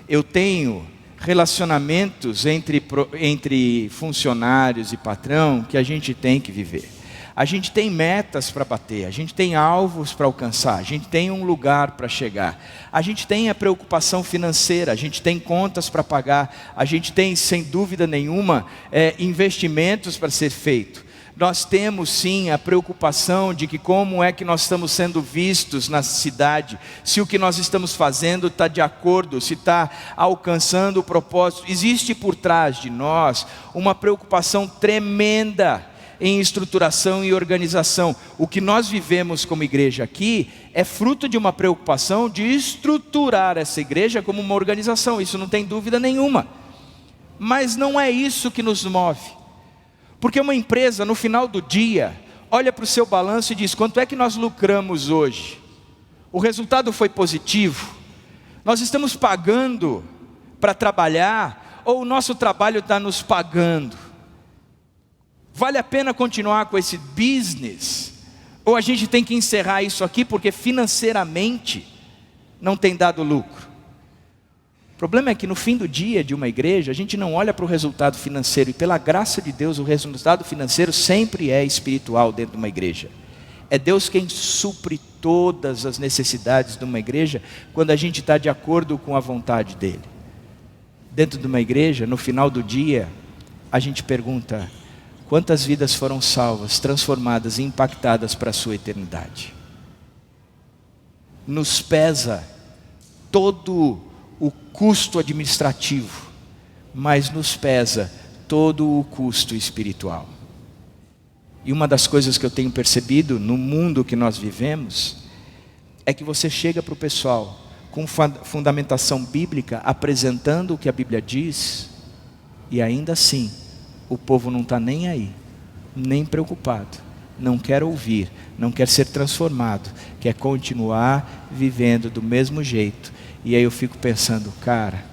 Eu tenho relacionamentos entre funcionários e patrão que a gente tem que viver. A gente tem metas para bater, a gente tem alvos para alcançar, a gente tem um lugar para chegar, a gente tem a preocupação financeira, a gente tem contas para pagar, a gente tem, sem dúvida nenhuma, investimentos para ser feito. Nós temos sim a preocupação de que como é que nós estamos sendo vistos na cidade, se o que nós estamos fazendo está de acordo, se está alcançando o propósito. Existe por trás de nós uma preocupação tremenda em estruturação e organização. O que nós vivemos como igreja aqui é fruto de uma preocupação de estruturar essa igreja como uma organização, isso não tem dúvida nenhuma. Mas não é isso que nos move. Porque uma empresa, no final do dia, olha para o seu balanço e diz: quanto é que nós lucramos hoje? O resultado foi positivo? Nós estamos pagando para trabalhar? Ou o nosso trabalho está nos pagando? Vale a pena continuar com esse business? Ou a gente tem que encerrar isso aqui porque financeiramente não tem dado lucro? O problema é que no fim do dia de uma igreja, a gente não olha para o resultado financeiro. E pela graça de Deus, o resultado financeiro sempre é espiritual dentro de uma igreja. É Deus quem supre todas as necessidades de uma igreja, quando a gente está de acordo com a vontade dEle. Dentro de uma igreja, no final do dia, a gente pergunta: quantas vidas foram salvas, transformadas e impactadas para a sua eternidade? Nos pesa todo o custo administrativo, mas nos pesa todo o custo espiritual. E uma das coisas que eu tenho percebido no mundo que nós vivemos é que você chega para o pessoal com fundamentação bíblica, apresentando o que a Bíblia diz, e ainda assim o povo não está nem aí, nem preocupado, não quer ouvir, não quer ser transformado, quer continuar vivendo do mesmo jeito. E aí eu fico pensando: cara,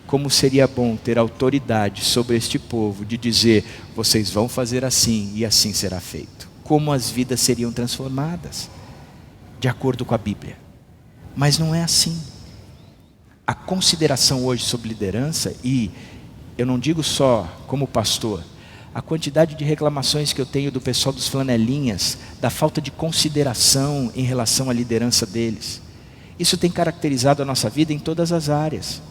como seria bom ter autoridade sobre este povo, de dizer: vocês vão fazer assim e assim será feito. Como as vidas seriam transformadas, de acordo com a Bíblia. Mas não é assim. A consideração hoje sobre liderança, e eu não digo só como pastor, a quantidade de reclamações que eu tenho do pessoal dos flanelinhas, da falta de consideração em relação à liderança deles. Isso tem caracterizado a nossa vida em todas as áreas.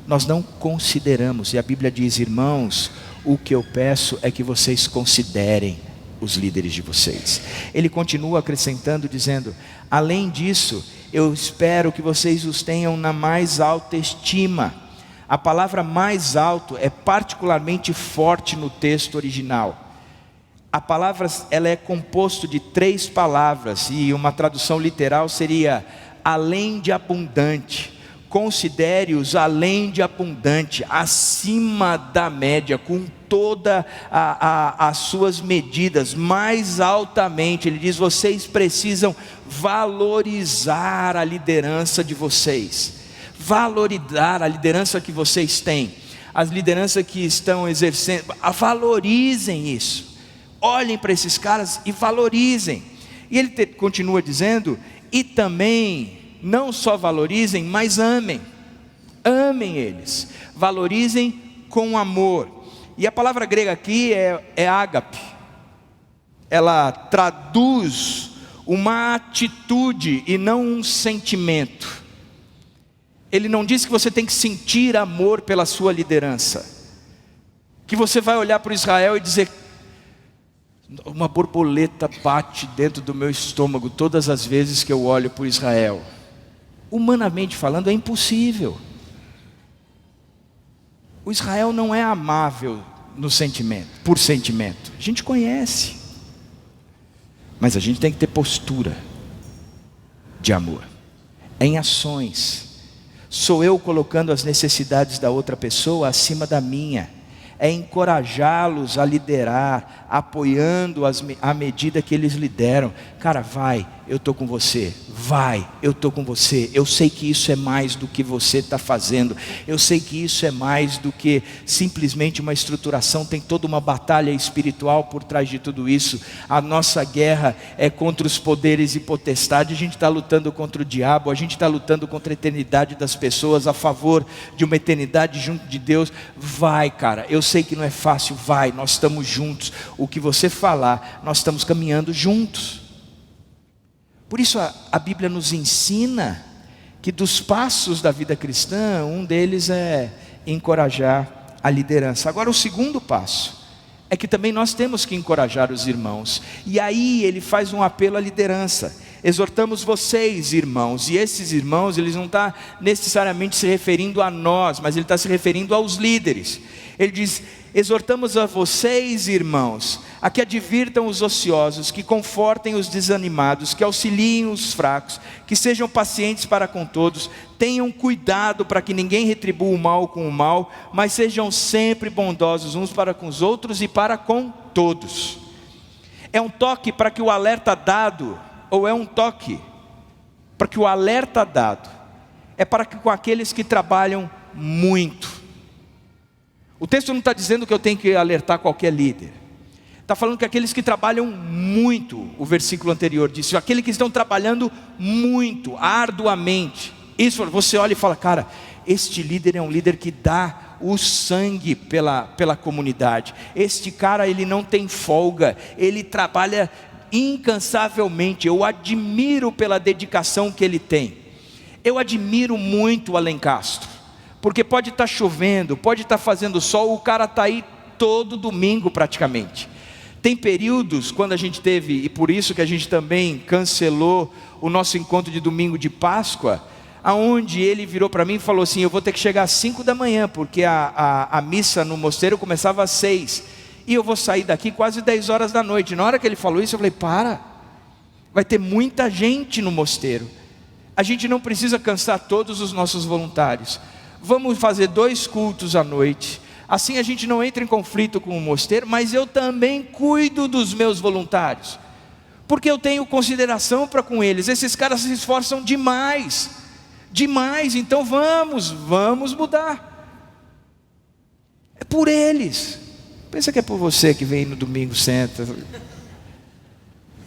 Nós não consideramos, e a Bíblia diz: irmãos, o que eu peço é que vocês considerem os líderes de vocês. Ele continua acrescentando, dizendo: além disso, eu espero que vocês os tenham na mais alta estima. A palavra mais alto é particularmente forte no texto original. A palavra, ela é composto de 3 palavras, e uma tradução literal seria: além de abundante. Considere-os além de abundante, acima da média, com todas as suas medidas, mais altamente. Ele diz: vocês precisam valorizar a liderança de vocês, valorizar a liderança que vocês têm, as lideranças que estão exercendo. Valorizem isso, olhem para esses caras e valorizem. E ele continua dizendo: e também, não só valorizem, mas amem. Amem eles. Valorizem com amor. E a palavra grega aqui é ágape. Ela traduz uma atitude e não um sentimento. Ele não diz que você tem que sentir amor pela sua liderança, que você vai olhar para Israel e dizer: Uma borboleta bate dentro do meu estômago todas as vezes que eu olho para Israel. Humanamente falando, é impossível. O Israel não é amável no sentimento, por sentimento. A gente conhece. Mas a gente tem que ter postura de amor. Em ações. Sou eu colocando as necessidades da outra pessoa acima da minha. É encorajá-los a liderar, apoiando-as à medida que eles lideram. Cara, vai, eu estou com você. Vai, eu estou com você. Eu sei que isso é mais do que você está fazendo. Eu sei que isso é mais do que simplesmente uma estruturação. Tem toda uma batalha espiritual por trás de tudo isso. A nossa guerra é contra os poderes e potestades. A gente está lutando contra o diabo. A gente está lutando contra a eternidade das pessoas, a favor de uma eternidade junto de Deus. Vai, cara, eu sei que não é fácil. Vai, nós estamos juntos. O que você falar, nós estamos caminhando juntos. Por isso a Bíblia nos ensina que dos passos da vida cristã, um deles é encorajar a liderança. Agora o segundo passo é que também nós temos que encorajar os irmãos. E aí ele faz um apelo à liderança. Exortamos vocês, irmãos. E esses irmãos, eles não estão necessariamente se referindo a nós, mas ele está se referindo aos líderes. Ele diz: exortamos a vocês, irmãos, a que advirtam os ociosos, que confortem os desanimados, que auxiliem os fracos, que sejam pacientes para com todos, tenham cuidado para que ninguém retribua o mal com o mal, mas sejam sempre bondosos uns para com os outros e para com todos. É um toque para que o alerta dado, ou é um toque para que o alerta dado é para que com aqueles que trabalham muito. O texto não está dizendo que eu tenho que alertar qualquer líder. Está falando que aqueles que trabalham muito, o versículo anterior disse, aqueles que estão trabalhando muito, arduamente. Isso você olha e fala, cara, este líder é um líder que dá o sangue pela comunidade. Este cara, ele não tem folga, ele trabalha incansavelmente. Eu admiro pela dedicação que ele tem. Eu admiro muito o Alencastro, porque pode estar chovendo, pode estar fazendo sol, o cara está aí todo domingo praticamente. Tem períodos quando a gente teve, e por isso que a gente também cancelou o nosso encontro de domingo de Páscoa, aonde ele virou para mim e falou assim, eu vou ter que chegar às 5 da manhã, porque a missa no mosteiro começava às 6, e eu vou sair daqui quase 10 horas da noite. Na hora que ele falou isso, eu falei, vai ter muita gente no mosteiro, a gente não precisa cansar todos os nossos voluntários, vamos fazer 2 cultos à noite, assim a gente não entra em conflito com o mosteiro, mas eu também cuido dos meus voluntários, porque eu tenho consideração para com eles. Esses caras se esforçam demais, então vamos mudar. É por eles. Pensa que é por você que vem no domingo, senta.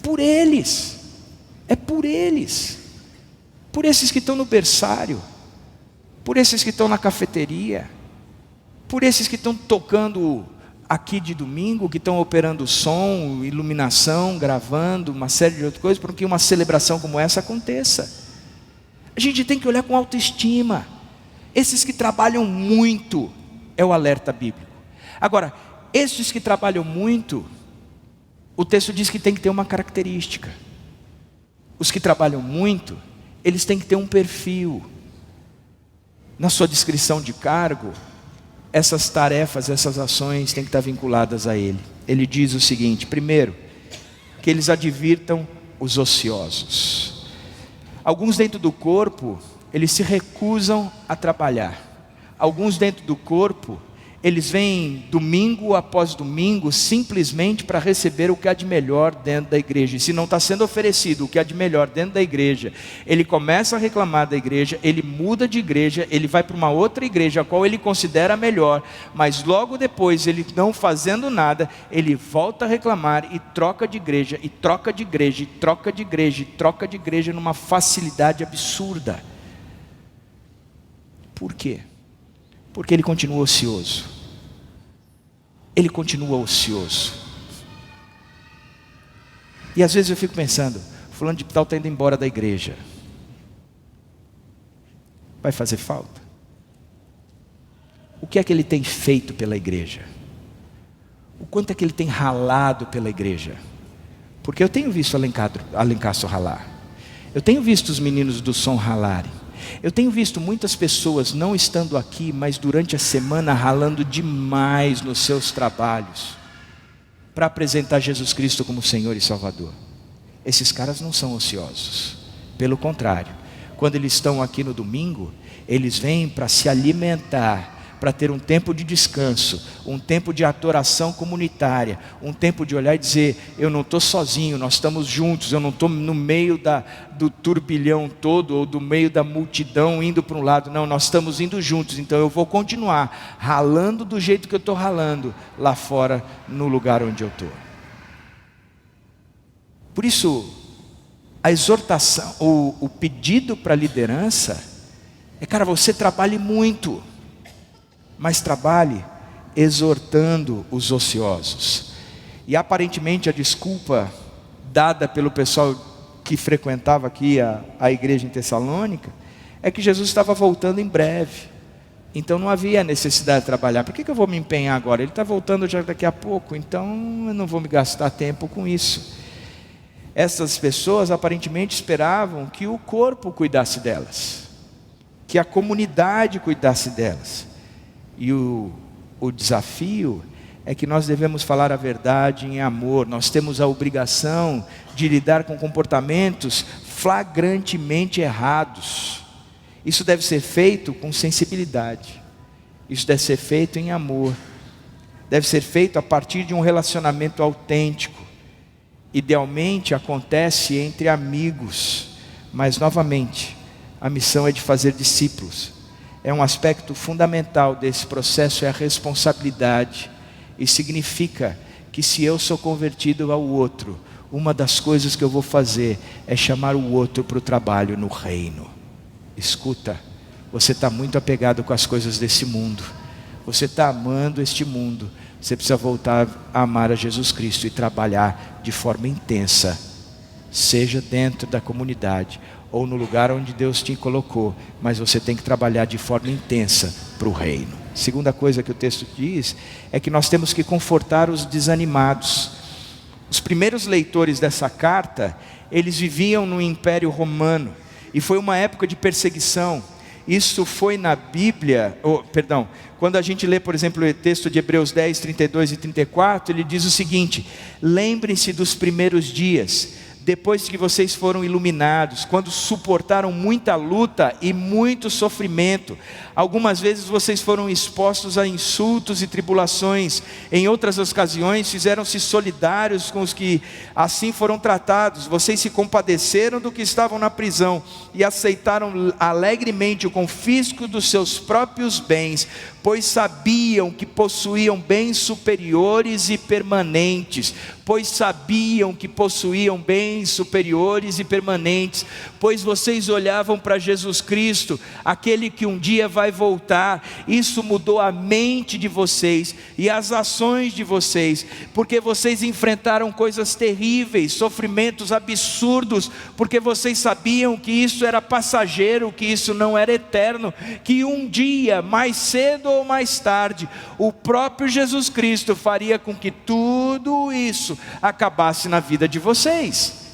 Por eles. É por eles. Por esses que estão no berçário, por esses que estão na cafeteria, por esses que estão tocando aqui de domingo, que estão operando som, iluminação, gravando, uma série de outras coisas, para que uma celebração como essa aconteça. A gente tem que olhar com autoestima. Esses que trabalham muito, é o alerta bíblico. Agora, esses que trabalham muito, o texto diz que tem que ter uma característica. Os que trabalham muito, eles têm que ter um perfil. Na sua descrição de cargo, essas tarefas, essas ações têm que estar vinculadas a ele. Ele diz o seguinte: primeiro, que eles advirtam os ociosos. Alguns dentro do corpo, eles se recusam a trabalhar. Alguns dentro do corpo, eles vêm domingo após domingo simplesmente para receber o que há de melhor dentro da igreja. E se não está sendo oferecido o que há de melhor dentro da igreja, ele começa a reclamar da igreja, ele muda de igreja, ele vai para uma outra igreja, a qual ele considera melhor, mas logo depois, ele não fazendo nada, ele volta a reclamar e troca de igreja, e troca de igreja, e troca de igreja, e troca de igreja numa facilidade absurda. Por quê? Porque ele continua ocioso. Ele continua ocioso. E às vezes eu fico pensando, fulano de tal está indo embora da igreja. Vai fazer falta? O que é que ele tem feito pela igreja? o quanto é que ele tem ralado pela igreja. Porque eu tenho visto Alencastro ralar. Eu tenho visto os meninos do som ralarem. Eu tenho visto muitas pessoas não estando aqui, mas durante a semana ralando demais nos seus trabalhos, para apresentar Jesus Cristo como Senhor e Salvador. Esses caras não são ociosos. Pelo contrário, quando eles estão aqui no domingo, eles vêm para se alimentar, para ter um tempo de descanso, um tempo de adoração comunitária, um tempo de olhar e dizer, eu não estou sozinho, nós estamos juntos, eu não estou no meio do turbilhão todo, ou do meio da multidão indo para um lado, não, nós estamos indo juntos, então eu vou continuar ralando do jeito que eu estou ralando, lá fora, no lugar onde eu estou. Por isso, a exortação, o pedido para a liderança, é, cara, você trabalhe muito, mas trabalhe exortando os ociosos. E aparentemente a desculpa dada pelo pessoal que frequentava aqui a igreja em Tessalônica, é que Jesus estava voltando em breve, então não havia necessidade de trabalhar. Por que eu vou me empenhar agora? Ele está voltando já daqui a pouco, então eu não vou me gastar tempo com isso. Essas pessoas aparentemente esperavam que o corpo cuidasse delas, que a comunidade cuidasse delas. E o desafio é que nós devemos falar a verdade em amor. Nós temos a obrigação de lidar com comportamentos flagrantemente errados. Isso deve ser feito com sensibilidade. Isso deve ser feito em amor. Deve ser feito a partir de um relacionamento autêntico. Idealmente acontece entre amigos, mas novamente, a missão é de fazer discípulos. É um aspecto fundamental desse processo, é a responsabilidade. E significa que se eu sou convertido ao outro, uma das coisas que eu vou fazer é chamar o outro para o trabalho no reino. Escuta, você está muito apegado com as coisas desse mundo. Você está amando este mundo. Você precisa voltar a amar a Jesus Cristo e trabalhar de forma intensa. Seja dentro da comunidade ou no lugar onde Deus te colocou, mas você tem que trabalhar de forma intensa para o reino. Segunda coisa que o texto diz, é que nós temos que confortar os desanimados. Os primeiros leitores dessa carta, eles viviam no Império Romano, e foi uma época de perseguição. Isso foi na Bíblia, quando a gente lê, por exemplo, o texto de Hebreus 10, 32 e 34, ele diz o seguinte: lembrem-se dos primeiros dias, depois que vocês foram iluminados, quando suportaram muita luta e muito sofrimento. Algumas vezes vocês foram expostos a insultos e tribulações. Em outras ocasiões fizeram-se solidários com os que assim foram tratados. Vocês se compadeceram do que estavam na prisão e aceitaram alegremente o confisco dos seus próprios bens, pois sabiam que possuíam bens superiores e permanentes. Pois vocês olhavam para Jesus Cristo, aquele que um dia vai voltar. Isso mudou a mente de vocês e as ações de vocês, porque vocês enfrentaram coisas terríveis, sofrimentos absurdos, porque vocês sabiam que isso era passageiro, que isso não era eterno, que um dia, mais cedo ou mais tarde, o próprio Jesus Cristo faria com que tudo isso acabasse na vida de vocês.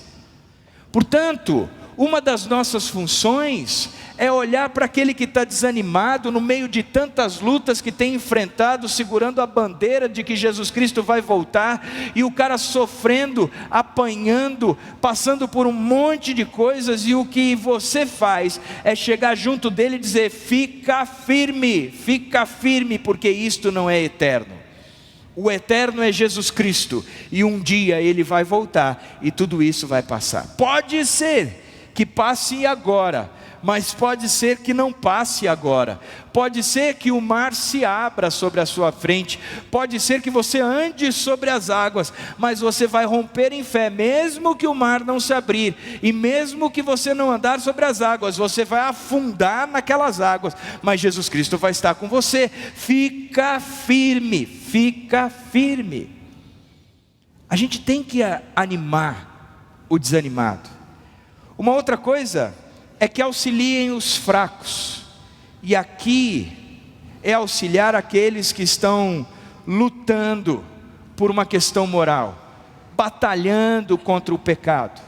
Portanto, uma das nossas funções é olhar para aquele que está desanimado no meio de tantas lutas que tem enfrentado, segurando a bandeira de que Jesus Cristo vai voltar, e o cara sofrendo, apanhando, passando por um monte de coisas, e o que você faz é chegar junto dele e dizer: fica firme, porque isto não é eterno. O eterno é Jesus Cristo, e um dia Ele vai voltar, e tudo isso vai passar. Pode ser que passe agora, mas pode ser que não passe agora. Pode ser que o mar se abra sobre a sua frente, pode ser que você ande sobre as águas, mas você vai romper em fé, mesmo que o mar não se abrir, e mesmo que você não andar sobre as águas, você vai afundar naquelas águas, mas Jesus Cristo vai estar com você. Fica firme. A gente tem que animar o desanimado. Uma outra coisa é que auxiliem os fracos, e aqui é auxiliar aqueles que estão lutando por uma questão moral, batalhando contra o pecado.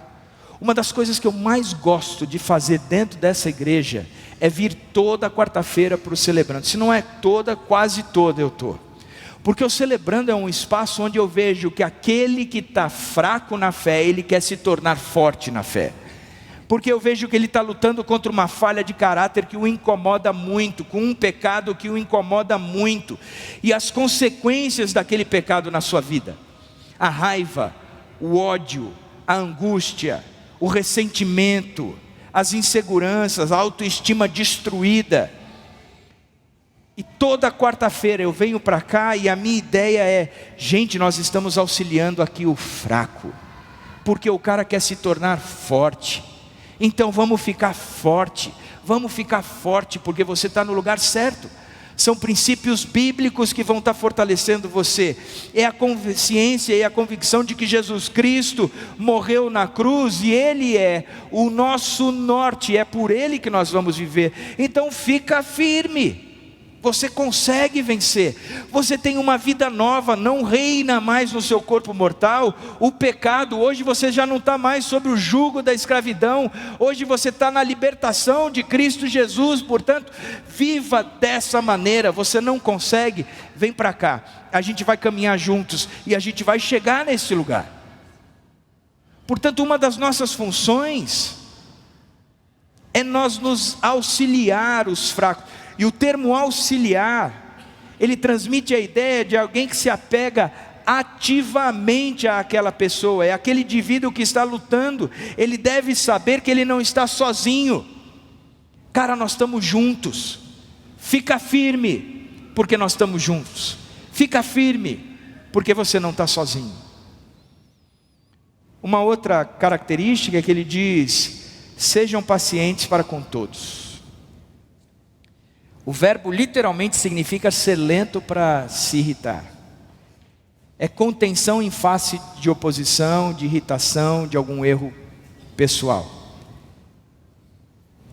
Uma das coisas que eu mais gosto de fazer dentro dessa igreja é vir toda quarta-feira para o Celebrando. Se não é toda, quase toda eu estou. Porque o Celebrando é um espaço onde eu vejo que aquele que está fraco na fé, ele quer se tornar forte na fé. Porque eu vejo que ele está lutando contra uma falha de caráter que o incomoda muito, com um pecado que o incomoda muito, e as consequências daquele pecado na sua vida, a raiva, o ódio, a angústia, o ressentimento, as inseguranças, a autoestima destruída. E toda quarta-feira eu venho para cá e a minha ideia é: gente, nós estamos auxiliando aqui o fraco, porque o cara quer se tornar forte. Então vamos ficar forte, porque você está no lugar certo. São princípios bíblicos que vão estar fortalecendo você. É a consciência e a convicção de que Jesus Cristo morreu na cruz e Ele é o nosso norte, é por Ele que nós vamos viver. Então fica firme. Você consegue vencer, você tem uma vida nova, não reina mais no seu corpo mortal o pecado. Hoje você já não está mais sob o jugo da escravidão, hoje você está na libertação de Cristo Jesus. Portanto, viva dessa maneira. Você não consegue? Vem para cá, a gente vai caminhar juntos e a gente vai chegar nesse lugar. Portanto, uma das nossas funções é nós nos auxiliar os fracos. E o termo auxiliar, ele transmite a ideia de alguém que se apega ativamente àquela pessoa. É aquele indivíduo que está lutando. Ele deve saber que ele não está sozinho. Cara, nós estamos juntos. Fica firme, porque nós estamos juntos. Fica firme, porque você não está sozinho. Uma outra característica é que ele diz: sejam pacientes para com todos. O verbo literalmente significa ser lento para se irritar. É contenção em face de oposição, de irritação, de algum erro pessoal.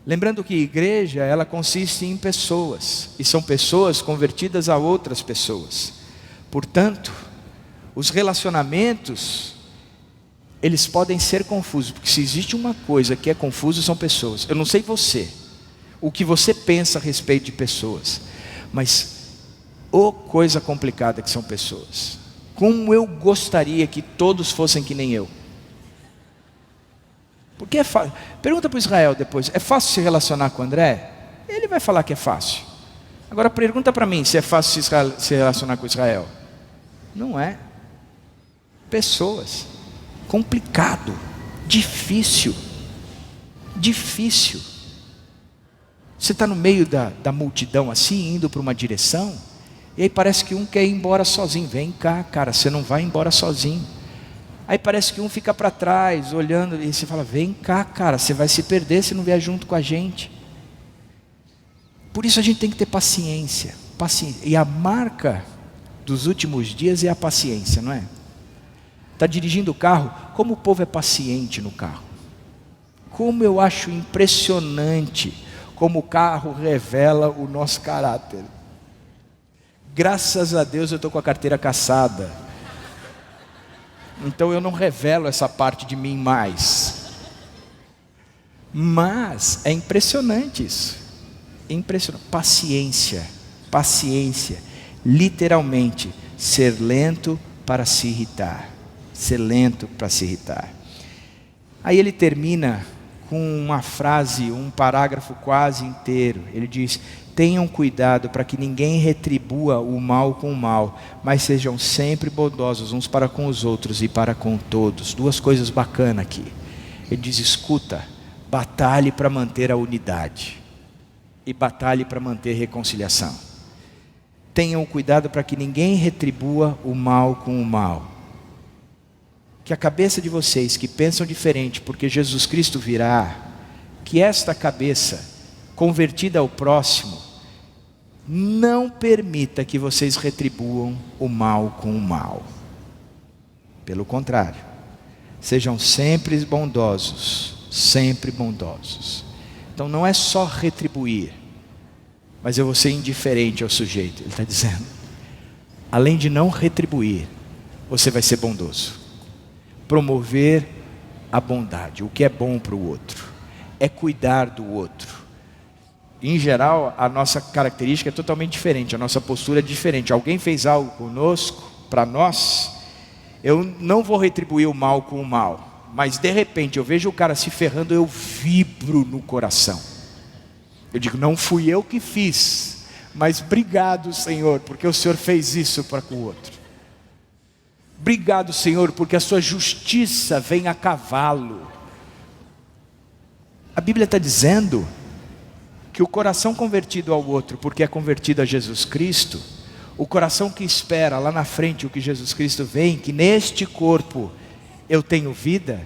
Lembrando que igreja, ela consiste em pessoas, e são pessoas convertidas a outras pessoas. Portanto, os relacionamentos, eles podem ser confusos, porque se existe uma coisa que é confuso, são pessoas. Eu não sei você, o que você pensa a respeito de pessoas, mas coisa complicada que são pessoas. Como eu gostaria que todos fossem que nem eu. Porque é fácil. Pergunta para o Israel depois: é fácil se relacionar com o André? Ele vai falar que é fácil. Agora pergunta para mim se é fácil se relacionar com o Israel. Não é. Pessoas. Complicado. Difícil. Você está no meio da multidão assim, indo para uma direção, e aí parece que um quer ir embora sozinho. Vem cá, cara, você não vai embora sozinho. Aí parece que um fica para trás, olhando, e você fala: vem cá, cara, você vai se perder se não vier junto com a gente. Por isso a gente tem que ter paciência. E a marca dos últimos dias é a paciência, não é? Está dirigindo o carro, como o povo é paciente no carro. Como eu acho impressionante como o carro revela o nosso caráter. Graças a Deus eu estou com a carteira cassada, então eu não revelo essa parte de mim mais. Mas é impressionante isso. Impressionante. Paciência. Literalmente, ser lento para se irritar. Aí ele termina com uma frase, um parágrafo quase inteiro. Ele diz: tenham cuidado para que ninguém retribua o mal com o mal, mas sejam sempre bondosos uns para com os outros e para com todos. Duas coisas bacanas aqui. Ele diz: escuta, batalhe para manter a unidade e batalhe para manter a reconciliação. Tenham cuidado para que ninguém retribua o mal com o mal. Que a cabeça de vocês que pensam diferente, porque Jesus Cristo virá, que esta cabeça convertida ao próximo não permita que vocês retribuam o mal com o mal. Pelo contrário, sejam sempre bondosos. Então não é só retribuir, mas eu vou ser indiferente ao sujeito. Ele está dizendo: além de não retribuir, você vai ser bondoso. Promover a bondade, o que é bom para o outro, é cuidar do outro. Em geral, a nossa característica é totalmente diferente, a nossa postura é diferente. Alguém fez algo conosco, para nós, eu não vou retribuir o mal com o mal, mas de repente eu vejo o cara se ferrando, eu vibro no coração. Eu digo, não fui eu que fiz, mas obrigado, Senhor, porque o Senhor fez isso para com o outro. Obrigado, Senhor, porque a sua justiça vem a cavalo. A Bíblia está dizendo que o coração convertido ao outro, porque é convertido a Jesus Cristo, o coração que espera lá na frente o que Jesus Cristo vem, que neste corpo eu tenho vida,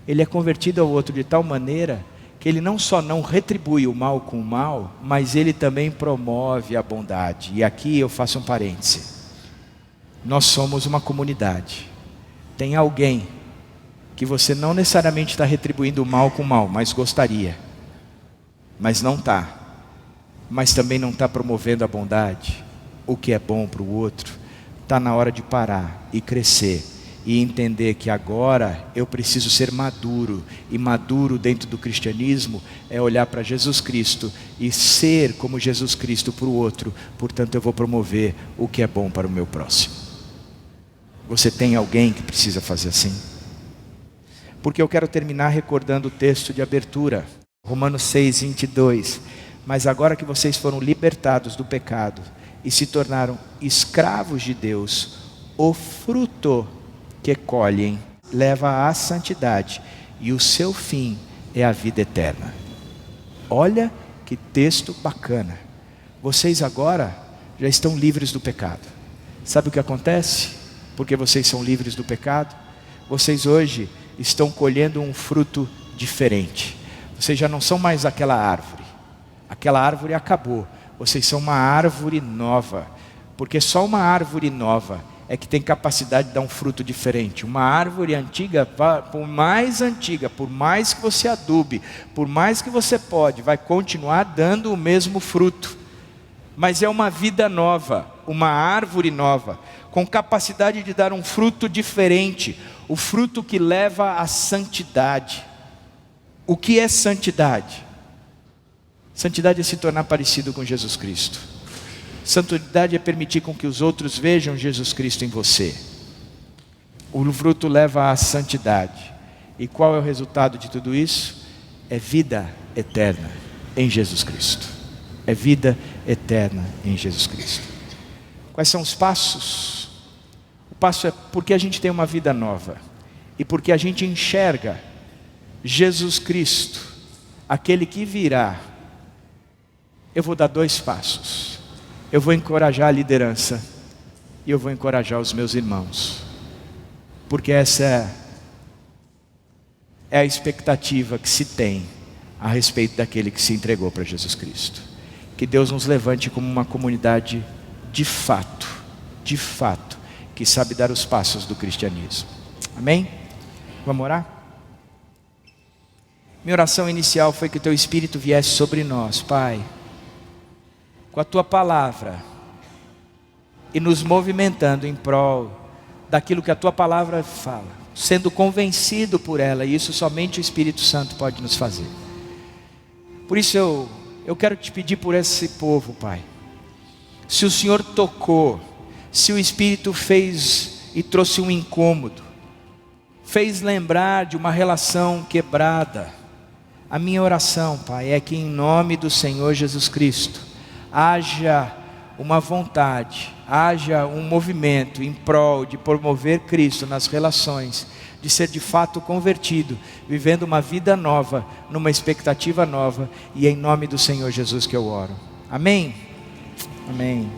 ele é convertido ao outro de tal maneira que ele não só não retribui o mal com o mal, mas ele também promove a bondade. E aqui eu faço um parêntese. Nós somos uma comunidade. Tem alguém que você não necessariamente está retribuindo o mal com o mal, mas gostaria, mas não está. Mas também não está promovendo a bondade, o que é bom para o outro. Está na hora de parar e crescer e entender que agora eu preciso ser maduro, e maduro dentro do cristianismo é olhar para Jesus Cristo e ser como Jesus Cristo para o outro. Portanto, eu vou promover o que é bom para o meu próximo. Você tem alguém que precisa fazer assim? Porque eu quero terminar recordando o texto de abertura, Romanos 6, 22. Mas agora que vocês foram libertados do pecado e se tornaram escravos de Deus, o fruto que colhem leva à santidade, e o seu fim é a vida eterna. Olha que texto bacana. Vocês agora já estão livres do pecado. Sabe o que acontece? Porque vocês são livres do pecado, vocês hoje estão colhendo um fruto diferente. Vocês já não são mais aquela árvore. Aquela árvore acabou. Vocês são uma árvore nova. Porque só uma árvore nova é que tem capacidade de dar um fruto diferente. Uma árvore antiga, por mais que você adube, por mais que você pode, vai continuar dando o mesmo fruto. Mas é uma vida nova, uma árvore nova, com capacidade de dar um fruto diferente. O fruto que leva à santidade. O que é santidade? Santidade é se tornar parecido com Jesus Cristo. Santidade é permitir com que os outros vejam Jesus Cristo em você. O fruto leva à santidade. E qual é o resultado de tudo isso? É vida eterna em Jesus Cristo. É vida eterna em Jesus Cristo. Quais são os passos? O passo é porque a gente tem uma vida nova. E porque a gente enxerga Jesus Cristo, aquele que virá. Eu vou dar 2 passos. Eu vou encorajar a liderança e eu vou encorajar os meus irmãos, porque essa é a expectativa que se tem a respeito daquele que se entregou para Jesus Cristo. Que Deus nos levante como uma comunidade de fato, que sabe dar os passos do cristianismo. Amém? Vamos orar? Minha oração inicial foi que o Teu Espírito viesse sobre nós, Pai, com a Tua palavra, e nos movimentando em prol daquilo que a Tua palavra fala, sendo convencido por ela, e isso somente o Espírito Santo pode nos fazer. Por isso eu quero te pedir por esse povo, Pai. Se o Senhor tocou, se o Espírito fez e trouxe um incômodo, fez lembrar de uma relação quebrada, a minha oração, Pai, é que em nome do Senhor Jesus Cristo, haja uma vontade, haja um movimento em prol de promover Cristo nas relações, de ser de fato convertido, vivendo uma vida nova, numa expectativa nova, e é em nome do Senhor Jesus que eu oro. Amém? Amém.